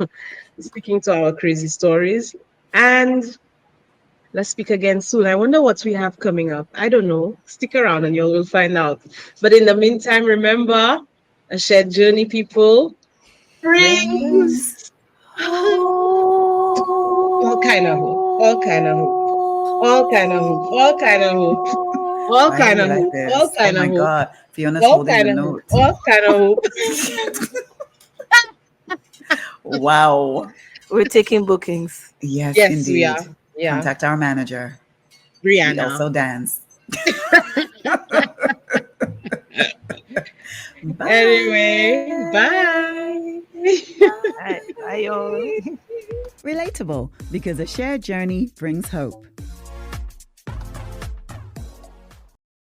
speaking to our crazy stories. And let's speak again soon. I wonder what we have coming up. I don't know. Stick around and you'll find out. But in the meantime, remember, a shared journey, people, brings Brings all kind of hope, all kind of hope, all kind of hope, all kind of hope, all Why are kind you of like hope, all this? Oh kind of my hope, God. Fiona's all holding the kind of hope, note. all kind of hope. Wow. We're taking bookings. Yes, Yes, we indeed. are. Yeah, Contact our manager. We Brianna. also dance. Anyway, Bye. bye. Bye. Bye, y'all. Relatable, because a shared journey brings hope.